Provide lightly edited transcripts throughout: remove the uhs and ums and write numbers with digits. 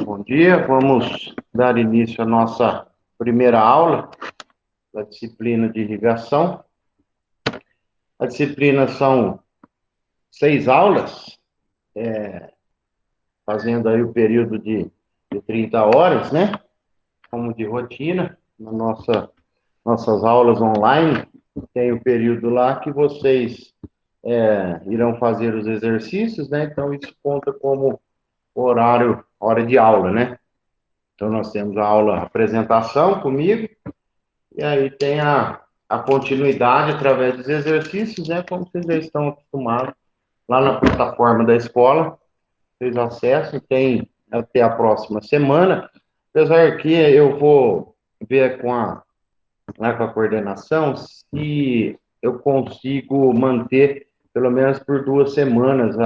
Bom dia, vamos dar início à nossa primeira aula da disciplina de irrigação. A disciplina são 6 aulas, fazendo aí o período de 30 horas, né? Como de rotina, nossas aulas online, tem o período lá que vocês irão fazer os exercícios, né? Então, isso conta como hora de aula, né? Então, nós temos a aula apresentação comigo, e aí tem a continuidade através dos exercícios, né? Como vocês já estão acostumados lá na plataforma da escola, vocês acessam, tem até a próxima semana. Apesar que eu vou ver lá com a coordenação se eu consigo manter pelo menos por 2 semanas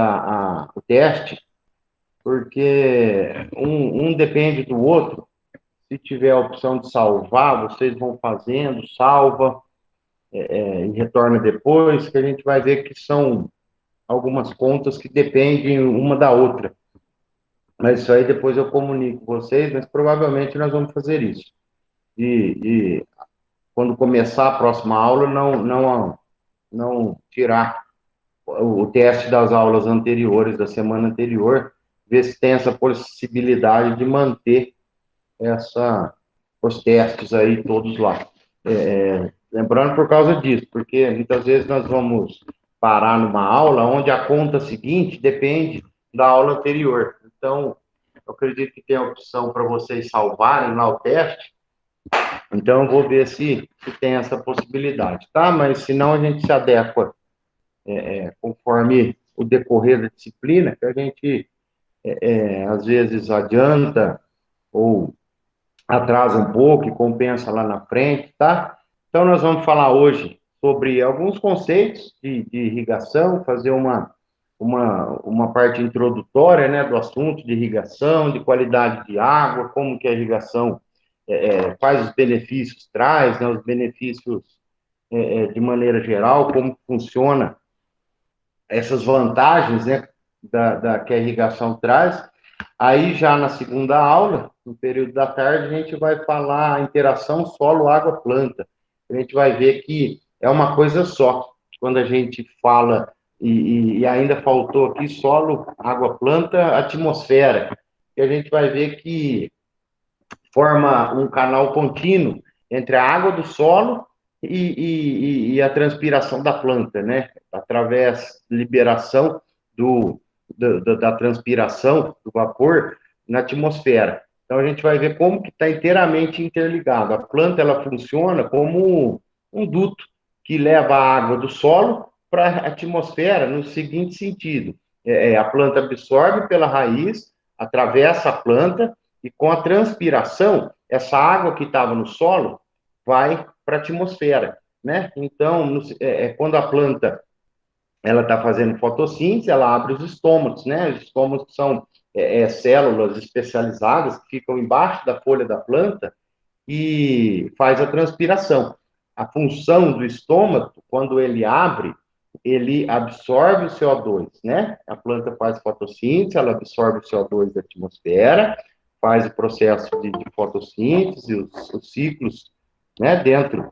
o teste, porque um depende do outro. Se tiver a opção de salvar, vocês vão fazendo, salva, e retorna depois, que a gente vai ver que são algumas contas que dependem uma da outra. Mas isso aí depois eu comunico com vocês, mas provavelmente nós vamos fazer isso. E quando começar a próxima aula, não tirar o teste das aulas anteriores, da semana anterior, ver se tem essa possibilidade de manter os testes aí todos lá. Lembrando por causa disso, porque muitas vezes nós vamos parar numa aula onde a conta seguinte depende da aula anterior. Então, eu acredito que tem a opção para vocês salvarem lá o teste. Então, eu vou ver se tem essa possibilidade, tá? Mas, se não, a gente se adequa conforme o decorrer da disciplina, que a gente, às vezes, adianta ou atrasa um pouco e compensa lá na frente, tá? Então, nós vamos falar hoje sobre alguns conceitos de irrigação, fazer uma parte introdutória, né, do assunto de irrigação, de qualidade de água, como que a irrigação quais os benefícios traz, né, os benefícios de maneira geral, como funciona essas vantagens, né, que a irrigação traz. Aí, já na segunda aula, no período da tarde, a gente vai falar a interação solo, água, planta. A gente vai ver que é uma coisa só. Quando a gente fala, e ainda faltou aqui, solo, água, planta, atmosfera. E a gente vai ver que forma um canal contínuo entre a água do solo e a transpiração da planta, né? Através da liberação da transpiração, do vapor, na atmosfera. Então, a gente vai ver como que está inteiramente interligado. A planta, ela funciona como um duto que leva a água do solo para a atmosfera, no seguinte sentido. A planta absorve pela raiz, atravessa a planta, e com a transpiração, essa água que estava no solo vai para a atmosfera, né? Então, quando a planta ela está fazendo fotossíntese, ela abre os estômatos, né? Os estômatos são células especializadas que ficam embaixo da folha da planta e faz a transpiração. A função do estômago, quando ele abre, ele absorve o CO2, né? A planta faz fotossíntese, ela absorve o CO2 da atmosfera, faz o processo de fotossíntese, os ciclos, né, dentro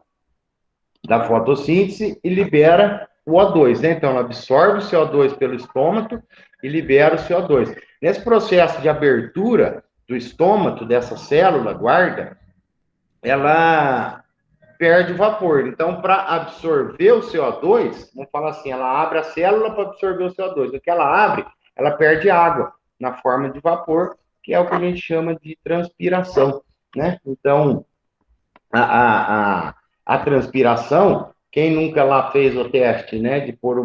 da fotossíntese e libera o O2, né? Então, ela absorve o CO2 pelo estômago e libera o CO2. Nesse processo de abertura do estômago, dessa célula guarda, ela perde vapor. Então, para absorver o CO2, vamos falar assim, ela abre a célula para absorver o CO2. No que ela abre, ela perde água na forma de vapor, que é o que a gente chama de transpiração, né? Então, a transpiração, quem nunca lá fez o teste, né, de pôr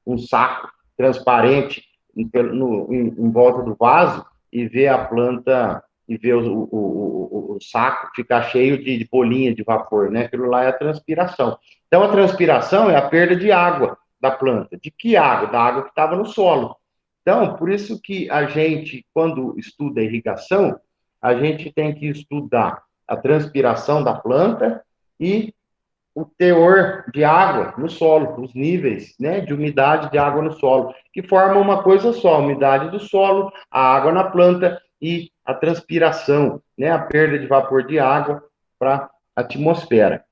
um saco transparente em volta do vaso e ver a planta e ver o saco ficar cheio de bolinha de vapor, né? Aquilo lá é a transpiração. Então, a transpiração é a perda de água da planta. De que água? Da água que estava no solo. Então, por isso que a gente, quando estuda irrigação, a gente tem que estudar a transpiração da planta e o teor de água no solo, os níveis, né, de umidade de água no solo, que formam uma coisa só, a umidade do solo, a água na planta e a transpiração, né, a perda de vapor de água para a atmosfera.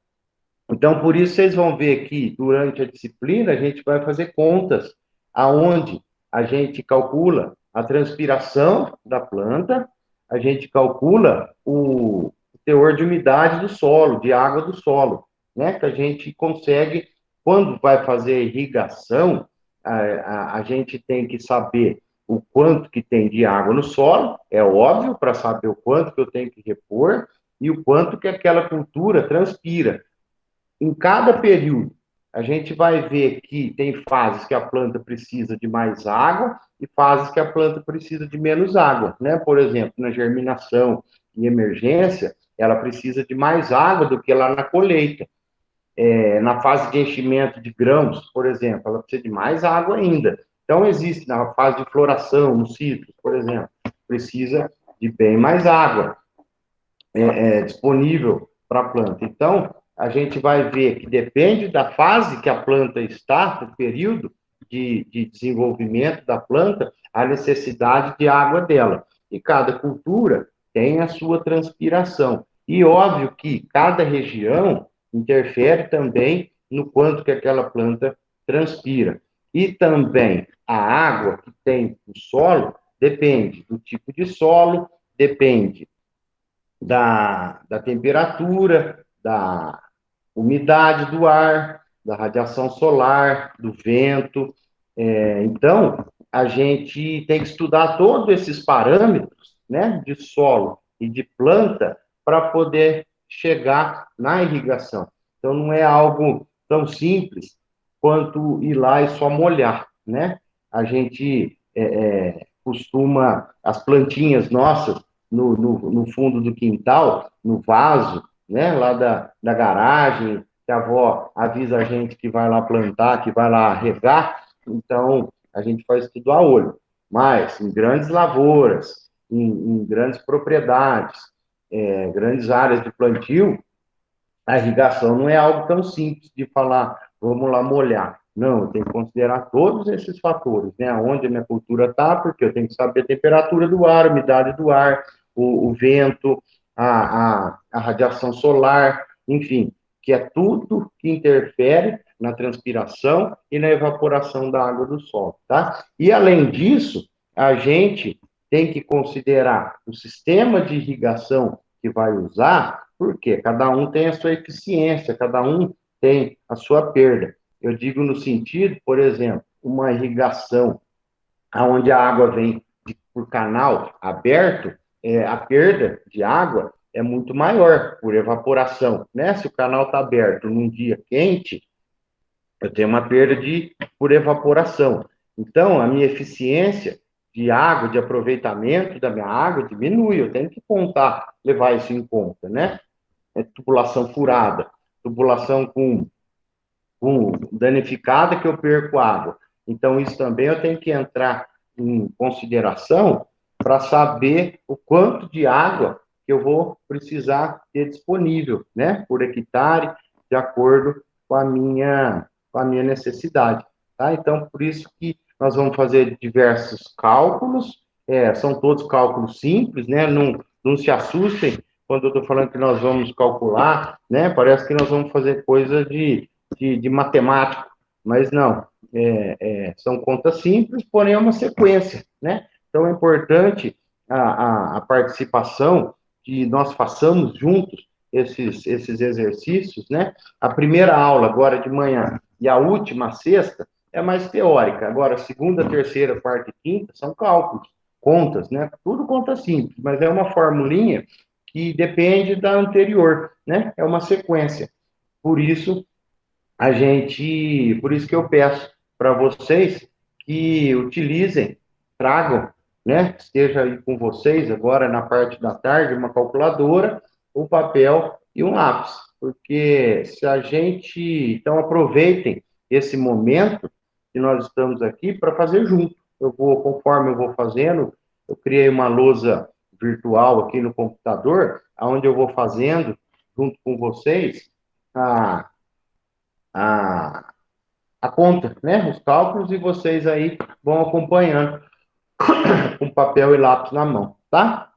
Então, por isso vocês vão ver que durante a disciplina a gente vai fazer contas aonde a gente calcula a transpiração da planta, a gente calcula o teor de umidade do solo, de água do solo, né? Que a gente consegue, quando vai fazer irrigação, a gente tem que saber o quanto que tem de água no solo, é óbvio, para saber o quanto que eu tenho que repor e o quanto que aquela cultura transpira. Em cada período, a gente vai ver que tem fases que a planta precisa de mais água e fases que a planta precisa de menos água, né? Por exemplo, na germinação e emergência, ela precisa de mais água do que lá na colheita. Na fase de enchimento de grãos, por exemplo, ela precisa de mais água ainda. Então, existe na fase de floração, no ciclo, por exemplo, precisa de bem mais água disponível para a planta. Então, a gente vai ver que depende da fase que a planta está, do período de desenvolvimento da planta, a necessidade de água dela. E cada cultura tem a sua transpiração. E óbvio que cada região interfere também no quanto que aquela planta transpira. E também a água que tem no solo depende do tipo de solo, depende da temperatura, da umidade do ar, da radiação solar, do vento. Então, a gente tem que estudar todos esses parâmetros, né, de solo e de planta para poder chegar na irrigação. Então, não é algo tão simples quanto ir lá e só molhar, né? A gente costuma, as plantinhas nossas, no fundo do quintal, no vaso, né, lá da garagem, que a avó avisa a gente que vai lá plantar, que vai lá regar, então a gente faz tudo a olho. Mas em grandes lavouras, em grandes propriedades, grandes áreas de plantio, a irrigação não é algo tão simples de falar, vamos lá molhar. Não, eu tenho que considerar todos esses fatores, né? Onde a minha cultura está, porque eu tenho que saber a temperatura do ar, a umidade do ar, o vento, a radiação solar, enfim, que é tudo que interfere na transpiração e na evaporação da água do solo, tá? E além disso, a gente tem que considerar o sistema de irrigação que vai usar, porque cada um tem a sua eficiência, cada um tem a sua perda. Eu digo no sentido, por exemplo, uma irrigação onde a água vem por canal aberto, a perda de água é muito maior por evaporação, né? Se o canal está aberto num dia quente, eu tenho uma perda por evaporação. Então, a minha eficiência de água, de aproveitamento da minha água diminui. Eu tenho que contar, levar isso em conta, né? Tubulação furada, tubulação com danificada que eu perco água. Então, isso também eu tenho que entrar em consideração para saber o quanto de água que eu vou precisar ter disponível, né, por hectare, de acordo com a minha necessidade, tá? Então, por isso que nós vamos fazer diversos cálculos, são todos cálculos simples, né, não se assustem quando eu estou falando que nós vamos calcular, né, parece que nós vamos fazer coisa de matemático, mas não, são contas simples, porém é uma sequência, né? Então é importante a participação, que nós façamos juntos esses exercícios, né? A primeira aula agora de manhã e a última, sexta, é mais teórica. Agora, segunda, terceira, quarta e quinta são cálculos, contas, né? Tudo conta simples, mas é uma formulinha que depende da anterior, né? É uma sequência. Por isso, por isso que eu peço para vocês que utilizem, tragam, né? Esteja aí com vocês agora na parte da tarde, uma calculadora, um papel e um lápis, porque se a gente, então aproveitem esse momento que nós estamos aqui para fazer junto. Conforme eu vou fazendo, eu criei uma lousa virtual aqui no computador, onde eu vou fazendo junto com vocês a, a conta, né? Os cálculos, e vocês aí vão acompanhando com papel e lápis na mão, tá?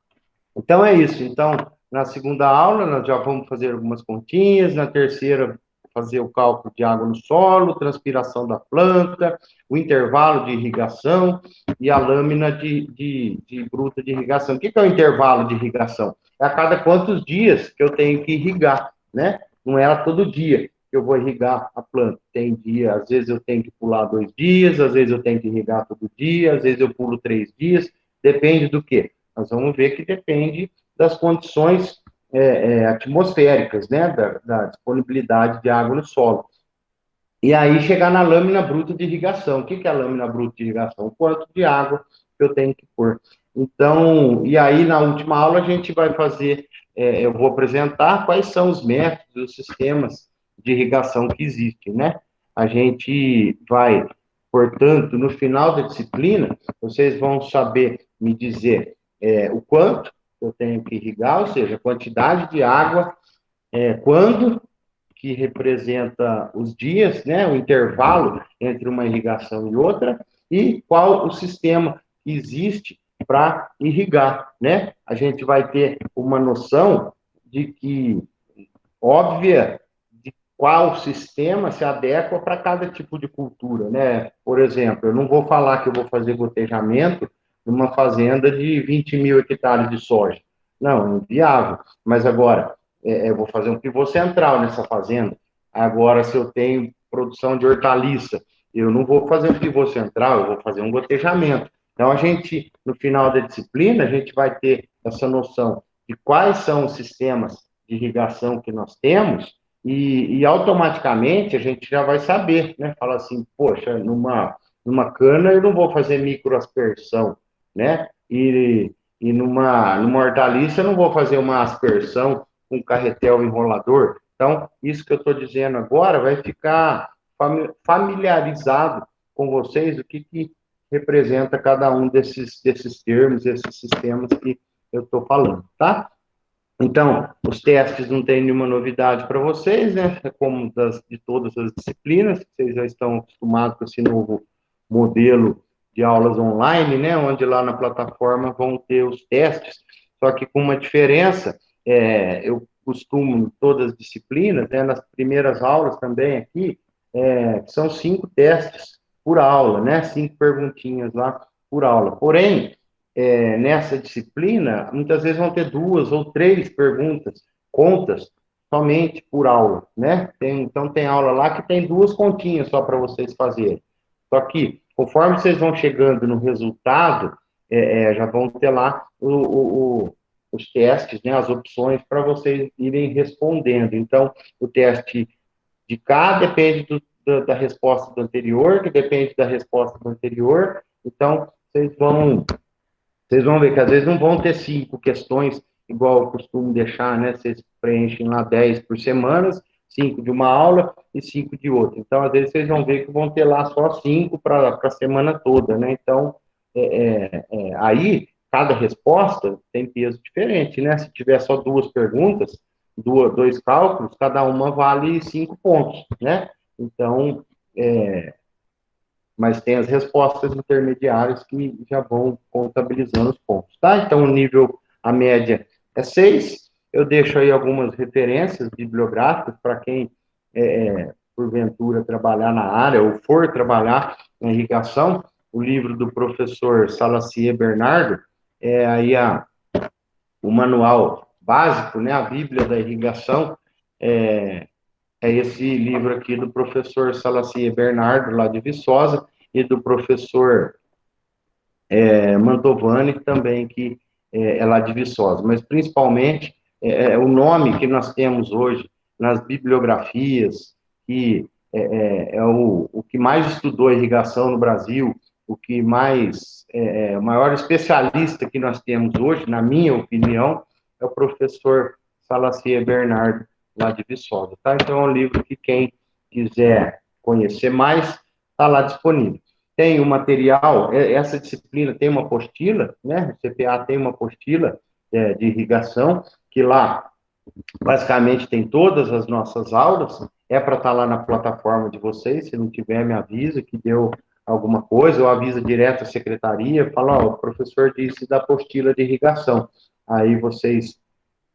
Então é isso. Então, na segunda aula, nós já vamos fazer algumas continhas, na terceira, fazer o cálculo de água no solo, transpiração da planta, o intervalo de irrigação e a lâmina de bruta de irrigação. O que é o intervalo de irrigação? É a cada quantos dias que eu tenho que irrigar, né? Não é todo dia que eu vou irrigar a planta. Tem dia, às vezes eu tenho que pular 2 dias, às vezes eu tenho que irrigar todo dia, às vezes eu pulo 3 dias, depende do quê? Nós vamos ver que depende das condições atmosféricas, né, da disponibilidade de água no solo. E aí chegar na lâmina bruta de irrigação. O que é a lâmina bruta de irrigação? O quanto de água que eu tenho que pôr. Então, e aí na última aula a gente vai fazer, eu vou apresentar quais são os métodos, os sistemas de irrigação que existem, né? A gente vai, portanto, no final da disciplina, vocês vão saber me dizer o quanto eu tenho que irrigar, ou seja, a quantidade de água, quando que representa os dias, né, o intervalo entre uma irrigação e outra, e qual o sistema que existe para irrigar, né? A gente vai ter uma noção de que, óbvia, de qual sistema se adequa para cada tipo de cultura, né? Por exemplo, eu não vou falar que eu vou fazer gotejamento numa fazenda de 20 mil hectares de soja. Não, é inviável. Mas agora, eu vou fazer um pivô central nessa fazenda. Agora, se eu tenho produção de hortaliça, eu não vou fazer um pivô central, eu vou fazer um gotejamento. Então, a gente, no final da disciplina, a gente vai ter essa noção de quais são os sistemas de irrigação que nós temos e automaticamente a gente já vai saber, né? Fala assim, poxa, numa cana eu não vou fazer microaspersão, né? E numa hortaliça eu não vou fazer uma aspersão com carretel enrolador. Então, isso que eu estou dizendo agora vai ficar familiarizado com vocês, o que representa cada um desses termos, desses sistemas que eu estou falando, tá? Então, os testes não tem nenhuma novidade para vocês, né? É como de todas as disciplinas, vocês já estão acostumados com esse novo modelo de aulas online, né? Onde lá na plataforma vão ter os testes, só que com uma diferença, eu costumo, em todas as disciplinas, né, nas primeiras aulas também aqui, são 5 testes por aula, né? 5 perguntinhas lá por aula. Porém, nessa disciplina, muitas vezes vão ter 2 ou 3 perguntas, contas, somente por aula, né? Então, tem aula lá que tem 2 continhas só para vocês fazerem. Só que, conforme vocês vão chegando no resultado, já vão ter lá os testes, né, as opções para vocês irem respondendo. Então, o teste de cá depende da resposta do anterior, que depende da resposta do anterior. Então, vocês vão ver que às vezes não vão ter 5 questões, igual eu costumo deixar, né? Vocês preenchem lá 10 por semana, 5 de uma aula e 5 de outra. Então, às vezes, vocês vão ver que vão ter lá só 5 para a semana toda, né? Então, aí, cada resposta tem peso diferente, né? Se tiver só 2 perguntas, 2 cálculos, cada uma vale 5 pontos, né? Então, mas tem as respostas intermediárias que já vão contabilizando os pontos, tá? Então, o nível, a média é 6. Eu deixo aí algumas referências bibliográficas para quem, porventura, trabalhar na área ou for trabalhar na irrigação. O livro do professor Salacier Bernardo, aí o manual básico, né? A Bíblia da Irrigação, esse livro aqui do professor Salacier Bernardo, lá de Viçosa, e do professor Mantovani, também, que é lá de Viçosa. Mas, principalmente, o nome que nós temos hoje nas bibliografias, que é o que mais estudou irrigação no Brasil, o que mais, o maior especialista que nós temos hoje, na minha opinião, é o professor Salacier Bernardo, lá de Viçosa, tá? Então, é um livro que quem quiser conhecer mais, está lá disponível. Tem o material, essa disciplina tem uma apostila, né? O CPA tem uma apostila de irrigação, que lá, basicamente, tem todas as nossas aulas. é para estar lá na plataforma de vocês. Se não tiver, me avisa que deu alguma coisa, ou avisa direto à secretaria, fala, ó, o professor disse da apostila de irrigação. Aí vocês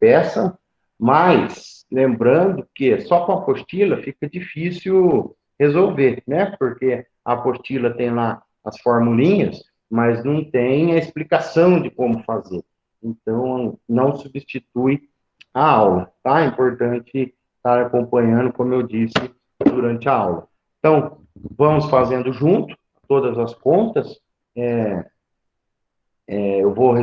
peçam, mas lembrando que só com a apostila fica difícil resolver, né? Porque a apostila tem lá as formulinhas, mas não tem a explicação de como fazer. Então, não substitui a aula, tá? É importante estar acompanhando, como eu disse, durante a aula. Então, vamos fazendo junto todas as contas, eu vou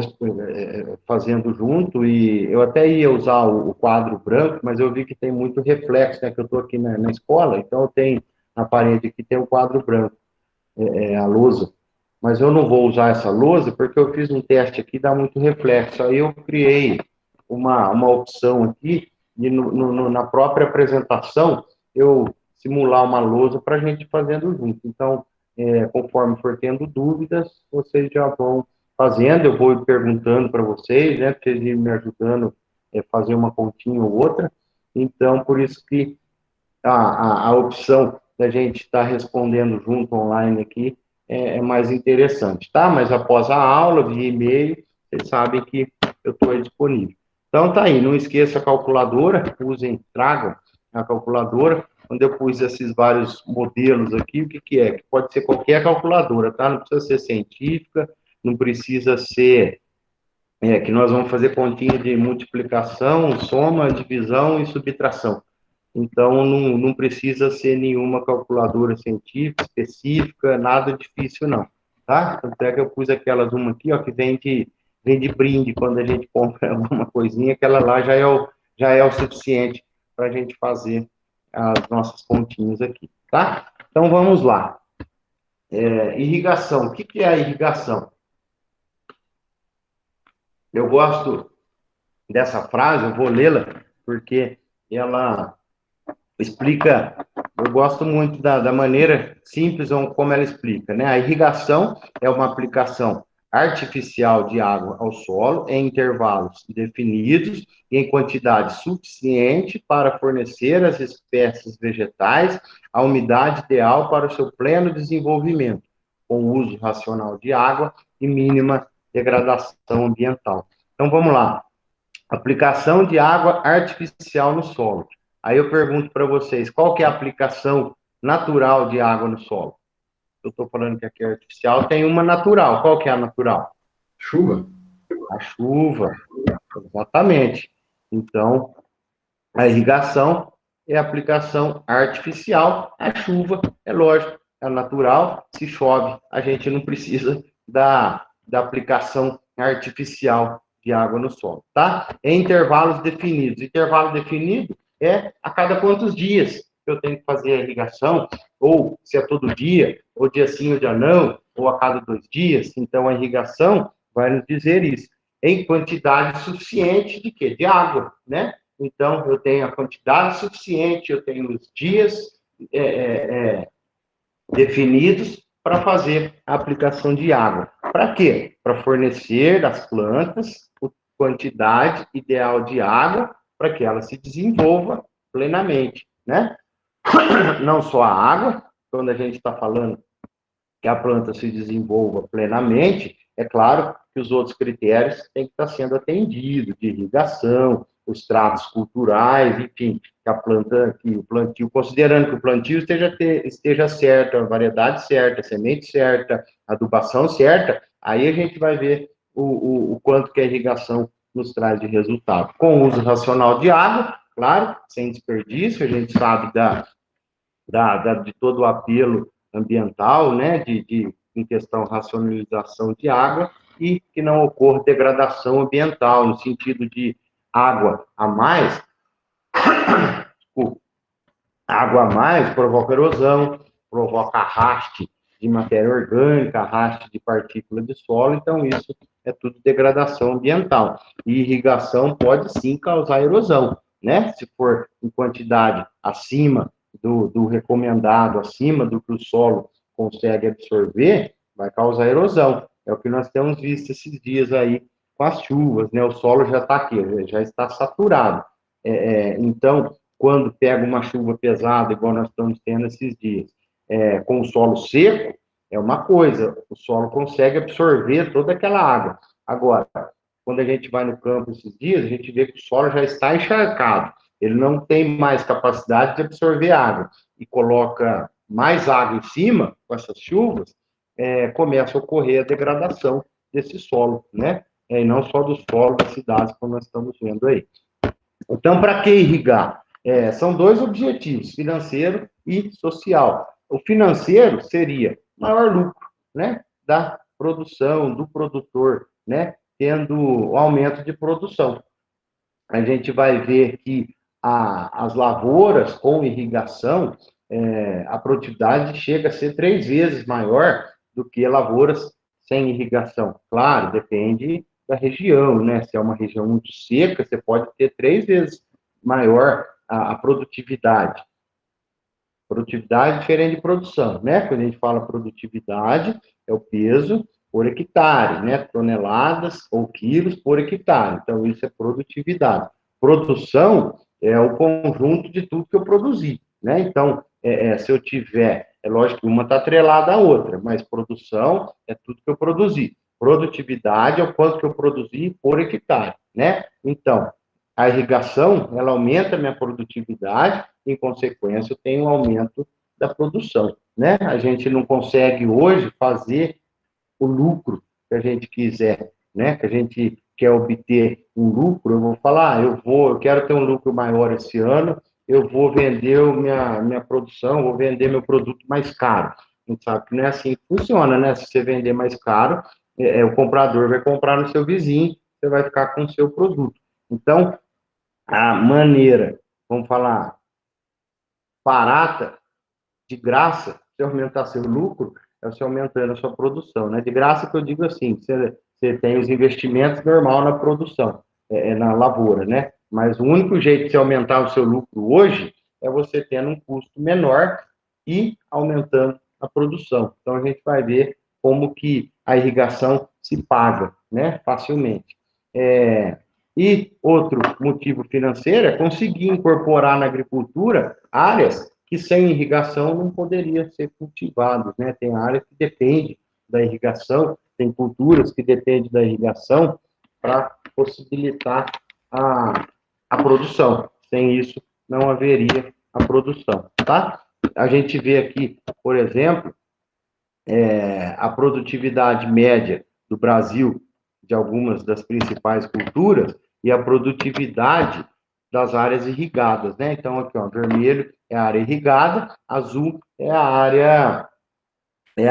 fazendo junto, e eu até ia usar o quadro branco, mas eu vi que tem muito reflexo, né, que eu estou aqui na escola, então eu tenho na parede aqui, tem o quadro branco, a lousa, mas eu não vou usar essa lousa, porque eu fiz um teste aqui, dá muito reflexo, aí eu criei uma opção aqui, e na própria apresentação, eu simular uma lousa para a gente fazendo junto, então, conforme for tendo dúvidas, vocês já vão fazendo, eu vou perguntando para vocês, né, para vocês irem me ajudando a fazer uma continha ou outra, então, por isso que a opção da gente estar respondendo junto online aqui é mais interessante, tá? Mas após a aula, via e-mail, vocês sabem que eu estou disponível. Então, tá aí, não esqueça a calculadora, usem, tragam a calculadora. Quando eu pus esses vários modelos aqui, o que que é? Que pode ser qualquer calculadora, tá? Não precisa ser científica, não precisa ser, que nós vamos fazer continha de multiplicação, soma, divisão e subtração. Então, não precisa ser nenhuma calculadora científica, específica, nada difícil, não. Tá? Tanto é que eu pus aquelas uma aqui, ó, que vem de brinde quando a gente compra alguma coisinha, aquela lá já é o suficiente para a gente fazer as nossas continhas aqui, tá? Então, vamos lá. Irrigação. O que é a irrigação? Eu gosto dessa frase, eu vou lê-la, porque ela explica, eu gosto muito da maneira simples como ela explica, né? A irrigação é uma aplicação artificial de água ao solo em intervalos definidos e em quantidade suficiente para fornecer às espécies vegetais a umidade ideal para o seu pleno desenvolvimento, com o uso racional de água e mínima degradação ambiental. Então, vamos lá. Aplicação de água artificial no solo. Aí eu pergunto para vocês, qual que é a aplicação natural de água no solo? Eu estou falando que aqui é artificial, tem uma natural. Qual que é a natural? Chuva. A chuva, exatamente. Então, a irrigação é a aplicação artificial, a chuva, é lógico, é natural, se chove, a gente não precisa da aplicação artificial de água no solo, tá? Em intervalos definidos. Intervalo definido é a cada quantos dias eu tenho que fazer a irrigação, ou se é todo dia, ou dia sim ou dia não, ou a cada 2 dias. Então, a irrigação vai nos dizer isso. Em quantidade suficiente de quê? De água, né? Então, eu tenho a quantidade suficiente, eu tenho os dias definidos para fazer a aplicação de água. Para quê? Para fornecer às plantas a quantidade ideal de água para que ela se desenvolva plenamente, né? Não só a água, quando a gente está falando que a planta se desenvolva plenamente, é claro que os outros critérios têm que estar sendo atendidos, de irrigação, os tratos culturais, enfim, que a planta, que o plantio, considerando que o plantio esteja certo, a variedade certa, a semente certa, a adubação certa, aí a gente vai ver o quanto que a irrigação nos traz de resultado. Com o uso racional de água, claro, sem desperdício, a gente sabe de todo o apelo ambiental, né, em questão racionalização de água, e que não ocorra degradação ambiental, no sentido de água a mais, água a mais provoca erosão, provoca arraste de matéria orgânica, arraste de partícula de solo, então isso é tudo degradação ambiental. E irrigação pode sim causar erosão, né? Se for em quantidade acima do recomendado, acima do que o solo consegue absorver, vai causar erosão. É o que nós temos visto esses dias aí com as chuvas, né? O solo já está aqui, já está saturado. Então, quando pega uma chuva pesada, igual nós estamos tendo esses dias, com o solo seco, é uma coisa, o solo consegue absorver toda aquela água. Agora, quando a gente vai no campo esses dias, a gente vê que o solo já está encharcado, ele não tem mais capacidade de absorver água, e coloca mais água em cima, com essas chuvas, começa a ocorrer a degradação desse solo, né? E não só do solo das cidades, como nós estamos vendo aí. Então, para que irrigar? São dois objetivos, financeiro e social. O financeiro seria maior lucro, né, da produção, do produtor, né, tendo o aumento de produção. A gente vai ver que as lavouras com irrigação, a produtividade chega a ser 3 vezes maior do que lavouras sem irrigação. Claro, depende da região, né? Se é uma região muito seca, você pode ter 3 vezes maior a produtividade. Produtividade é diferente de produção, né? Quando a gente fala produtividade, é o peso por hectare, né? Toneladas ou quilos por hectare. Então, isso é produtividade. Produção é o conjunto de tudo que eu produzi, né? Então, se eu tiver, é lógico que uma está atrelada à outra, mas produção é tudo que eu produzi. Produtividade é o quanto que eu produzi por hectare, né? Então, a irrigação, ela aumenta a minha produtividade, em consequência, eu tenho um aumento da produção, né? A gente não consegue hoje fazer o lucro que a gente quiser, né? Que a gente quer obter um lucro, eu vou falar, eu quero ter um lucro maior esse ano, eu vou vender minha produção, vou vender meu produto mais caro. A gente sabe que não é assim que funciona, né? Se você vender mais caro, o comprador vai comprar no seu vizinho, você vai ficar com o seu produto. Então, a maneira, vamos falar, barata, de graça, se aumentar seu lucro, é você aumentando a sua produção, né? De graça que eu digo assim, você tem os investimentos normal na produção, na lavoura, né? Mas o único jeito de você aumentar o seu lucro hoje é você tendo um custo menor e aumentando a produção. Então, a gente vai ver como que a irrigação se paga, né? Facilmente. E outro motivo financeiro é conseguir incorporar na agricultura áreas que sem irrigação não poderiam ser cultivadas, né? Tem área que depende da irrigação, tem culturas que dependem da irrigação para possibilitar a produção. Sem isso, não haveria a produção, tá? A gente vê aqui, por exemplo, a produtividade média do Brasil, de algumas das principais culturas, e a produtividade das áreas irrigadas, né? Então, aqui, ó, vermelho é a área irrigada, azul é a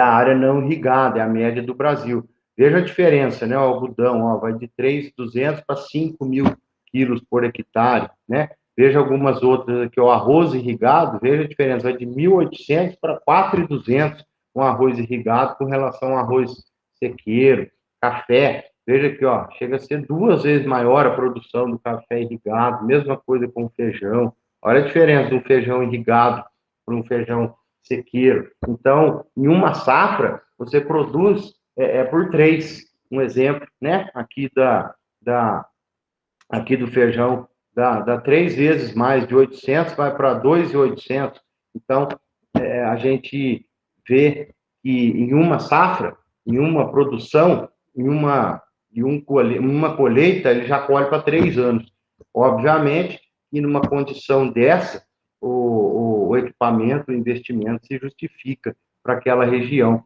área não irrigada, é a média do Brasil. Veja a diferença, né? O algodão, ó, vai de 3.200 para 5.000 quilos por hectare, né? Veja algumas outras aqui, o arroz irrigado, veja a diferença, vai de 1.800 para 4.200 um arroz irrigado com relação ao arroz sequeiro, café. Veja aqui, ó, chega a ser 2 vezes maior a produção do café irrigado, mesma coisa com o feijão. Olha a diferença de um feijão irrigado para um feijão sequeiro. Então, em uma safra, você produz por 3. Um exemplo, né? Aqui do feijão, dá 3 vezes mais, de 800 vai para 2.800. Então, a gente vê que em uma safra, em uma produção, uma colheita, ele já colhe para 3 anos. Obviamente, e numa condição dessa, o equipamento, o investimento se justifica para aquela região.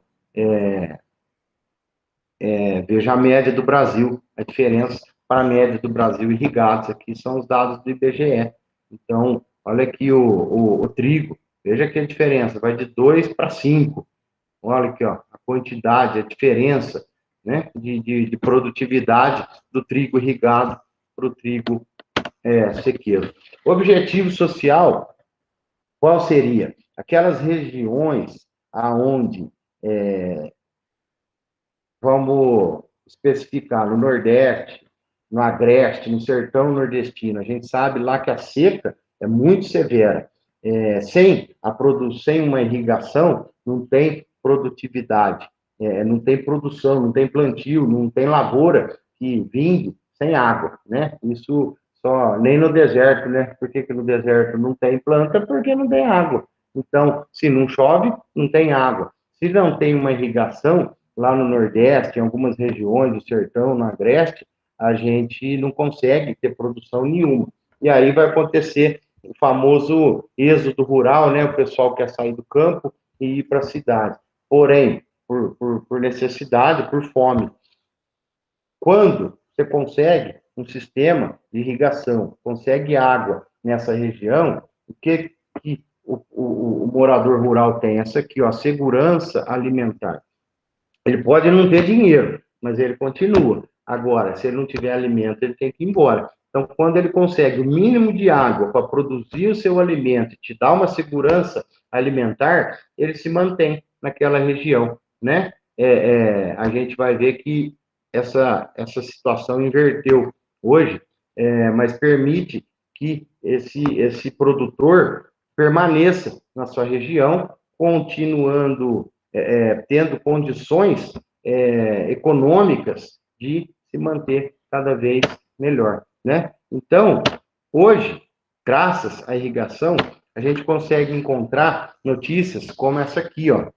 Veja a média do Brasil, a diferença para a média do Brasil irrigados. Aqui são os dados do IBGE. Então, olha aqui o trigo, veja aqui a diferença, vai de 2 para 5. Olha aqui, ó, a quantidade, a diferença, né, de produtividade do trigo irrigado para o trigo sequeiro. O objetivo social, qual seria? Aquelas regiões aonde, vamos especificar, no Nordeste, no Agreste, no Sertão Nordestino, a gente sabe lá que a seca é muito severa. Sem uma irrigação, não tem produtividade, não tem produção, não tem plantio, não tem lavoura que vingue sem água, né? Isso só nem no deserto, né? Por que no deserto não tem planta? Porque não tem água. Então, se não chove, não tem água. Se não tem uma irrigação, lá no Nordeste, em algumas regiões do sertão, no Agreste, a gente não consegue ter produção nenhuma. E aí vai acontecer o famoso êxodo rural, né? O pessoal quer sair do campo e ir para a cidade. Porém, por necessidade, por fome. Quando você consegue um sistema de irrigação, consegue água nessa região, o que o morador rural tem? Essa aqui, ó, segurança alimentar. Ele pode não ter dinheiro, mas ele continua. Agora, se ele não tiver alimento, ele tem que ir embora. Então, quando ele consegue o mínimo de água para produzir o seu alimento, te dar uma segurança alimentar, ele se mantém naquela região, né? A gente vai ver que essa situação inverteu hoje, mas permite que esse produtor permaneça na sua região, continuando tendo condições econômicas de se manter cada vez melhor, né? Então, hoje, graças à irrigação, a gente consegue encontrar notícias como essa aqui, ó.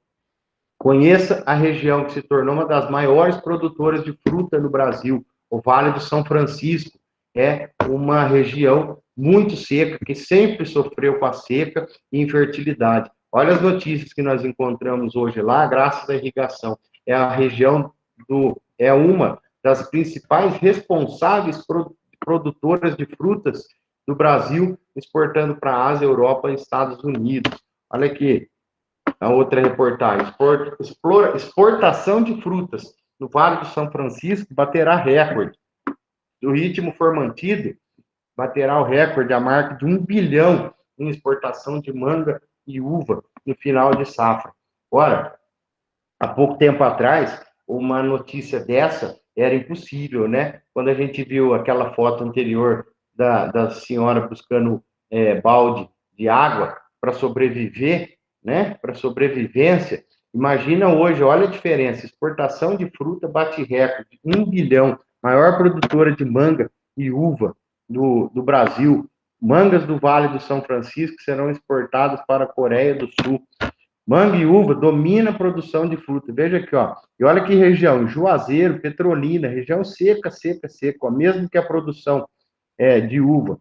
Conheça a região que se tornou uma das maiores produtoras de fruta no Brasil. O Vale do São Francisco é uma região muito seca, que sempre sofreu com a seca e infertilidade. Olha as notícias que nós encontramos hoje lá, graças à irrigação. É a região é uma das principais responsáveis produtoras de frutas do Brasil, exportando para a Ásia, Europa e Estados Unidos. Olha aqui, a outra reportagem, exportação de frutas no Vale do São Francisco baterá recorde. Se o ritmo for mantido, baterá o recorde, a marca de 1 bilhão em exportação de manga e uva no final de safra. Ora, há pouco tempo atrás, uma notícia dessa era impossível, né? Quando a gente viu aquela foto anterior da senhora buscando balde de água para sobreviver, né? Para sobrevivência. Imagina hoje, olha a diferença. Exportação de fruta bate recorde, 1 bilhão, maior produtora de manga e uva do Brasil. Mangas do Vale do São Francisco serão exportadas para a Coreia do Sul. Manga e uva domina a produção de fruta. Veja aqui, ó. E olha que região, Juazeiro, Petrolina, região seca, seca, seca. Ó. Mesmo que a produção de uva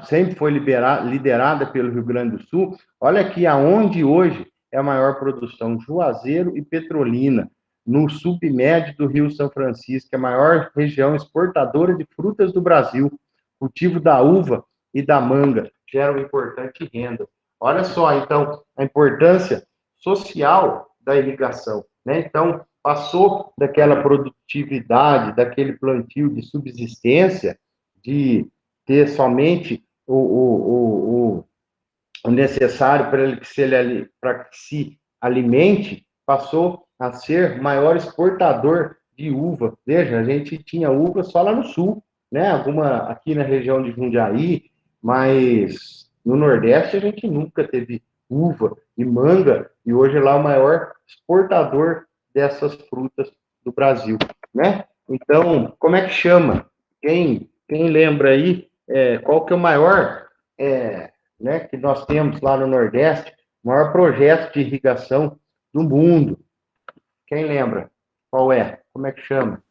sempre foi liderada pelo Rio Grande do Sul, olha aqui aonde hoje é a maior produção, Juazeiro e Petrolina, no submédio do Rio São Francisco, que é a maior região exportadora de frutas do Brasil. Cultivo da uva e da manga geram importante renda. Olha só, então, a importância social da irrigação, né? Então, passou daquela produtividade, daquele plantio de subsistência, de ter somente o necessário para que se alimente, passou a ser maior exportador de uva. Veja, a gente tinha uva só lá no sul, né? Alguma aqui na região de Jundiaí, mas no Nordeste a gente nunca teve uva e manga, e hoje lá é o maior exportador dessas frutas do Brasil, né? Então, como é que chama? Quem lembra aí qual que é o maior, né, que nós temos lá no Nordeste, o maior projeto de irrigação do mundo? Quem lembra? Qual é? Como é que chama?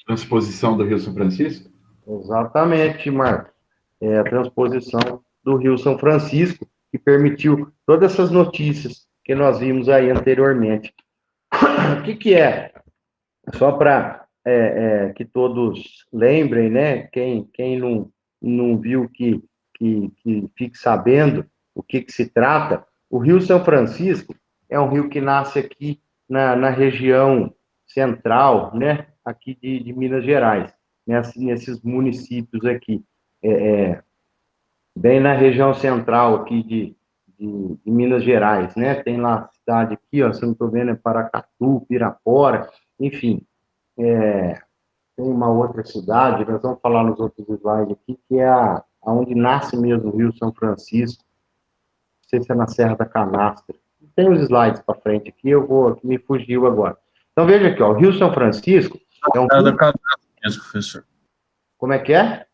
Transposição do Rio São Francisco? Exatamente, Marcos. É a transposição do Rio São Francisco, que permitiu todas essas notícias que nós vimos aí anteriormente. O que é? Só para que todos lembrem, né? Quem não viu que fique sabendo o que se trata. O Rio São Francisco é um rio que nasce aqui na região central, né? Aqui de Minas Gerais, nesses municípios aqui, bem na região central aqui de Minas Gerais, né? Tem lá a cidade aqui, ó, se eu não estou vendo, é Paracatu, Pirapora, enfim. Tem uma outra cidade, nós vamos falar nos outros slides aqui, que é onde nasce mesmo o Rio São Francisco, não sei se é na Serra da Canastra. Tem os slides para frente aqui, que me fugiu agora. Então veja aqui, ó, o Rio São Francisco é um Serra da rio... Canastra mesmo, professor. Como é que é?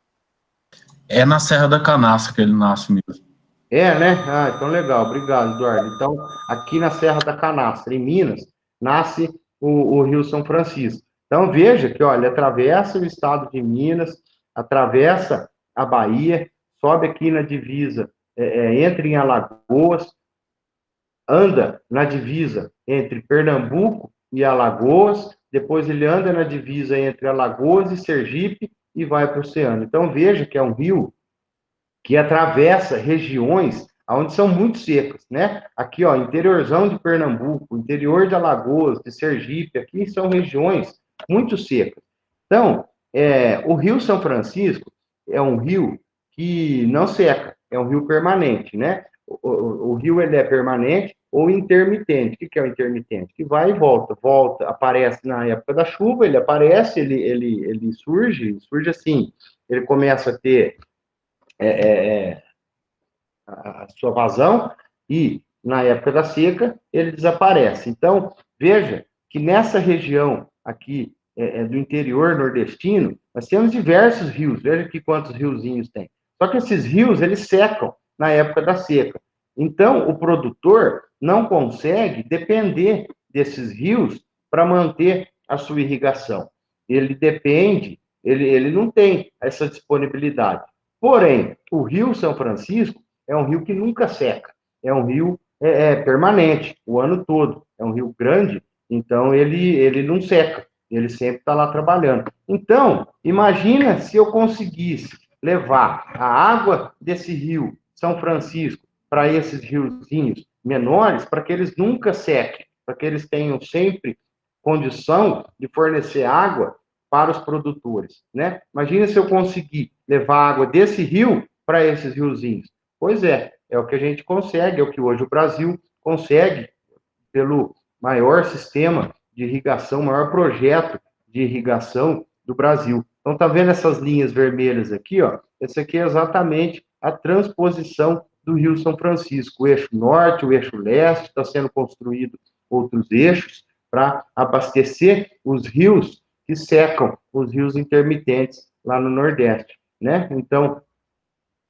É na Serra da Canastra que ele nasce mesmo. É, né? Ah, então legal, obrigado, Eduardo. Então, aqui na Serra da Canastra, em Minas, nasce o Rio São Francisco. Então, veja que, olha, ele atravessa o estado de Minas, atravessa a Bahia, sobe aqui na divisa, entra em Alagoas, anda na divisa entre Pernambuco e Alagoas, depois ele anda na divisa entre Alagoas e Sergipe e vai para o oceano. Então, veja que é um rio que atravessa regiões onde são muito secas, né? Aqui, ó, interiorzão de Pernambuco, interior de Alagoas, de Sergipe, aqui são regiões muito secas. Então, o Rio São Francisco é um rio que não seca, é um rio permanente, né? O rio ele é permanente ou intermitente. O que é o intermitente? Que vai e volta, volta, aparece na época da chuva, ele aparece, ele surge assim, ele começa a ter a sua vazão e, na época da seca, ele desaparece. Então, veja que nessa região aqui do interior nordestino, nós temos diversos rios. Veja aqui quantos riozinhos tem. Só que esses rios, eles secam na época da seca. Então, o produtor não consegue depender desses rios para manter a sua irrigação. Ele depende, ele não tem essa disponibilidade. Porém, o Rio São Francisco é um rio que nunca seca, é um rio permanente, o ano todo, é um rio grande, então ele não seca, ele sempre está lá trabalhando. Então, imagina se eu conseguisse levar a água desse rio São Francisco para esses riozinhos menores, para que eles nunca sequem, para que eles tenham sempre condição de fornecer água para os produtores, né? Imagina se eu conseguir levar água desse rio para esses riozinhos. Pois é o que a gente consegue, é o que hoje o Brasil consegue pelo maior sistema de irrigação, maior projeto de irrigação do Brasil. Então, tá vendo essas linhas vermelhas aqui, ó? Essa aqui é exatamente a transposição do Rio São Francisco, o eixo norte, o eixo leste, está sendo construído outros eixos para abastecer os rios que secam, os rios intermitentes lá no Nordeste, né? Então,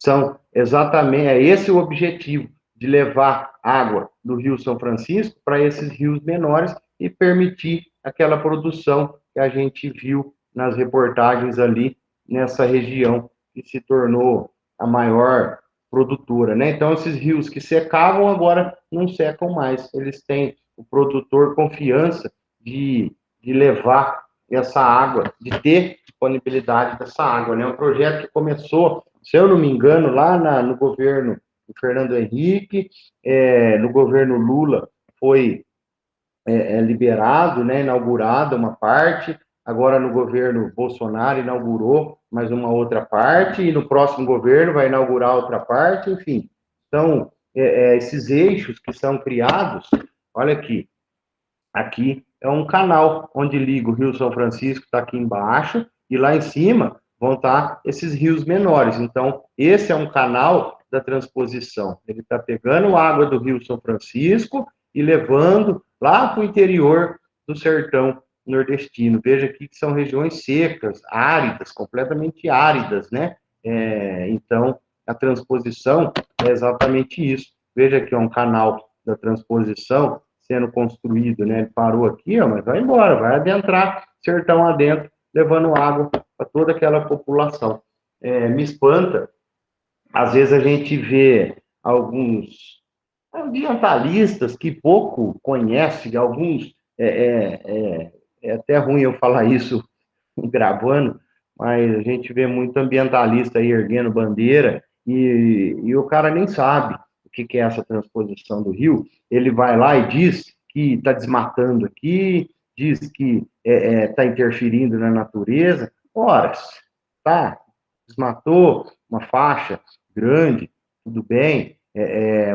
são exatamente, é esse o objetivo, de levar água do Rio São Francisco para esses rios menores e permitir aquela produção que a gente viu nas reportagens ali nessa região que se tornou a maior produtora, né? Então, esses rios que secavam agora não secam mais, eles têm o produtor confiança de levar essa água, de ter disponibilidade dessa água, né? Um projeto que começou, se eu não me engano, lá no governo do Fernando Henrique, no governo Lula foi liberado, né, inaugurada uma parte, agora no governo Bolsonaro inaugurou mais uma outra parte, e no próximo governo vai inaugurar outra parte, enfim. Então, esses eixos que são criados, olha aqui é um canal onde liga o Rio São Francisco, está aqui embaixo, e lá em cima vão estar esses rios menores. Então, esse é um canal da transposição. Ele está pegando água do Rio São Francisco e levando lá para o interior do sertão nordestino. Veja aqui que são regiões secas, áridas, completamente áridas, né? Então, a transposição é exatamente isso. Veja que é um canal da transposição sendo construído, né? Ele parou aqui, ó, mas vai embora, vai adentrar sertão adentro, levando água para toda aquela população. Me espanta, às vezes a gente vê alguns ambientalistas que pouco conhecem, alguns, é até ruim eu falar isso gravando, mas a gente vê muito ambientalista aí erguendo bandeira e o cara nem sabe o que é essa transposição do rio. Ele vai lá e diz que está desmatando aqui, diz que está interferindo na natureza. Ora, tá, desmatou uma faixa grande, tudo bem,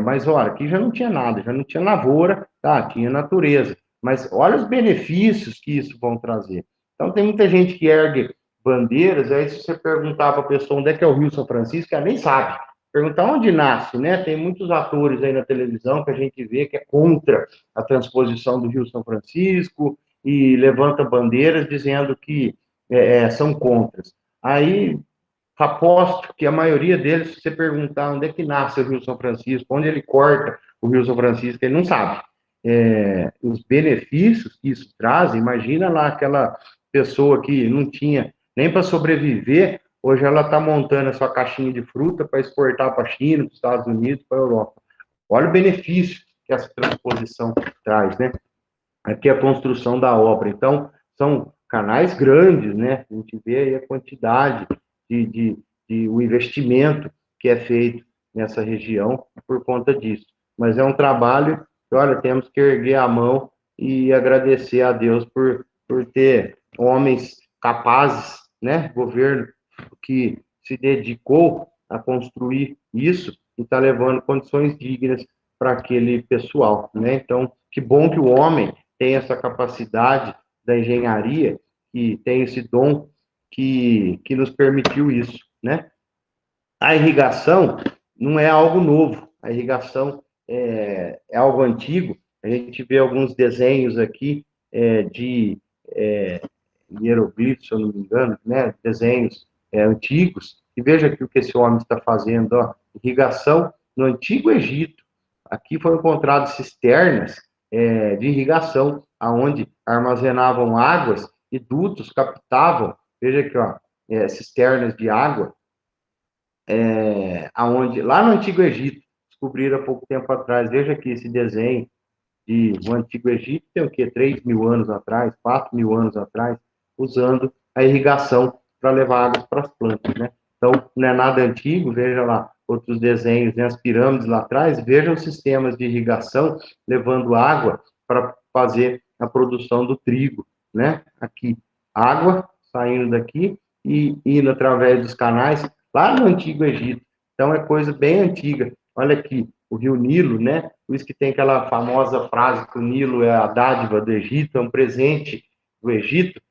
mas olha, aqui já não tinha nada, já não tinha lavoura, tá, tinha natureza. Mas olha os benefícios que isso vão trazer. Então, tem muita gente que ergue bandeiras, aí se você perguntar para a pessoa onde é que é o Rio São Francisco, ela nem sabe. Perguntar onde nasce, né? Tem muitos atores aí na televisão que a gente vê que é contra a transposição do Rio São Francisco e levanta bandeiras dizendo que são contras. Aí aposto que a maioria deles, se você perguntar onde é que nasce o Rio São Francisco, onde ele corta o Rio São Francisco, ele não sabe. Os benefícios que isso traz, imagina lá aquela pessoa que não tinha nem para sobreviver, hoje ela está montando a sua caixinha de fruta para exportar para a China, para os Estados Unidos, para a Europa. Olha o benefício que essa transposição traz, né? Aqui a construção da obra. Então, são canais grandes, né? A gente vê aí a quantidade o investimento que é feito nessa região por conta disso. Mas é um trabalho que, olha, temos que erguer a mão e agradecer a Deus por ter homens capazes, né? Governo que se dedicou a construir isso e está levando condições dignas para aquele pessoal, né? Então, que bom que o homem tem essa capacidade da engenharia, que tem esse dom que nos permitiu isso, né? A irrigação não é algo novo, a irrigação é algo antigo. A gente vê alguns desenhos aqui de hieroglifos, se eu não me engano, né? Desenhos antigos, e veja aqui o que esse homem está fazendo, ó. Irrigação no Antigo Egito. Aqui foram encontradas cisternas de irrigação, aonde armazenavam águas e dutos captavam, veja aqui, ó, cisternas de água, aonde, lá no Antigo Egito, descobriram há pouco tempo atrás, veja aqui esse desenho do Antigo Egito, tem o quê? 3.000 anos atrás, 4.000 anos atrás, usando a irrigação para levar água para as plantas, né? Então, não é nada antigo, veja lá outros desenhos, né? As pirâmides lá atrás, veja os sistemas de irrigação levando água para fazer a produção do trigo, né? Aqui, água saindo daqui e indo através dos canais lá no Antigo Egito. Então, é coisa bem antiga. Olha aqui, o rio Nilo, né? Por isso que tem aquela famosa frase que o Nilo é a dádiva do Egito, é um presente do Egito.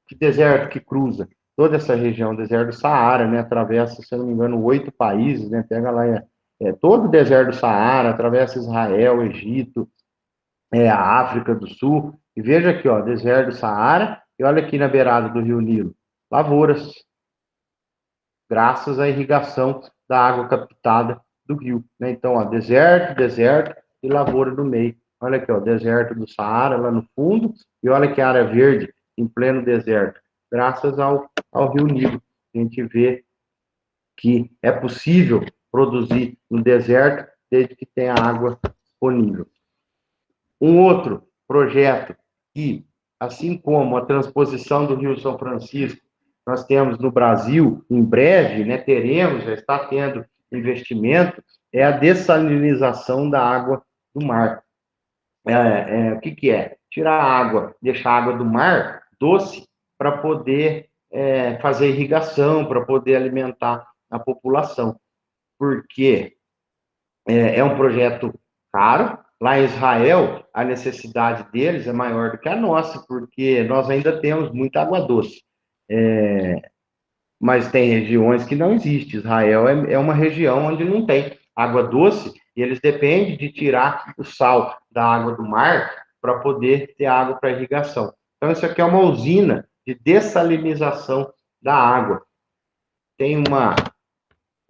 Que deserto que cruza toda essa região, deserto do Saara, né? Atravessa, se eu não me engano, 8 países, né? Pega lá todo o deserto do Saara, atravessa Israel, Egito, a África do Sul. E veja aqui, ó, deserto do Saara, e olha aqui na beirada do rio Nilo, lavouras, graças à irrigação da água captada do rio, né? Então, ó, deserto e lavoura no meio. Olha aqui, ó, deserto do Saara lá no fundo, e olha que área verde em pleno deserto, graças ao rio Nilo. A gente vê que é possível produzir no deserto desde que tenha água disponível. Um outro projeto que, assim como a transposição do Rio São Francisco, nós temos no Brasil, em breve, né, teremos, já está tendo investimento, é a dessalinização da água do mar. O que é? Tirar a água, deixar a água do mar doce para poder fazer irrigação, para poder alimentar a população. Porque é um projeto caro. Lá em Israel, a necessidade deles é maior do que a nossa, porque nós ainda temos muita água doce. Mas tem regiões que não existe. Israel é uma região onde não tem água doce e eles dependem de tirar o sal da água do mar para poder ter água para irrigação. Então, isso aqui é uma usina de dessalinização da água. Tem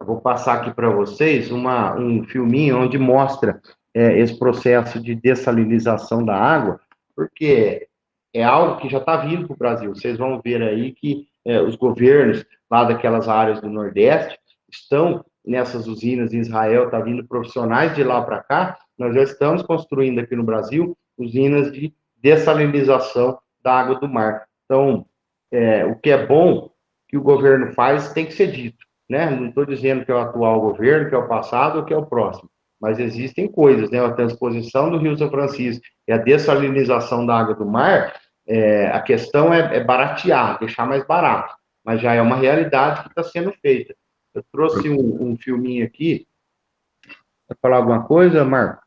vou passar aqui para vocês um filminho onde mostra esse processo de dessalinização da água, porque é algo que já está vindo para o Brasil. Vocês vão ver aí que os governos lá daquelas áreas do Nordeste estão nessas usinas em Israel, está vindo profissionais de lá para cá. Nós já estamos construindo aqui no Brasil usinas de dessalinização da água do mar. Então, o que é bom que o governo faz tem que ser dito, né? Não estou dizendo que é o atual governo, que é o passado ou que é o próximo, mas existem coisas, né? A transposição do Rio São Francisco e a dessalinização da água do mar, a questão é baratear, deixar mais barato, mas já é uma realidade que está sendo feita. Eu trouxe um filminho aqui, para falar alguma coisa, Marco?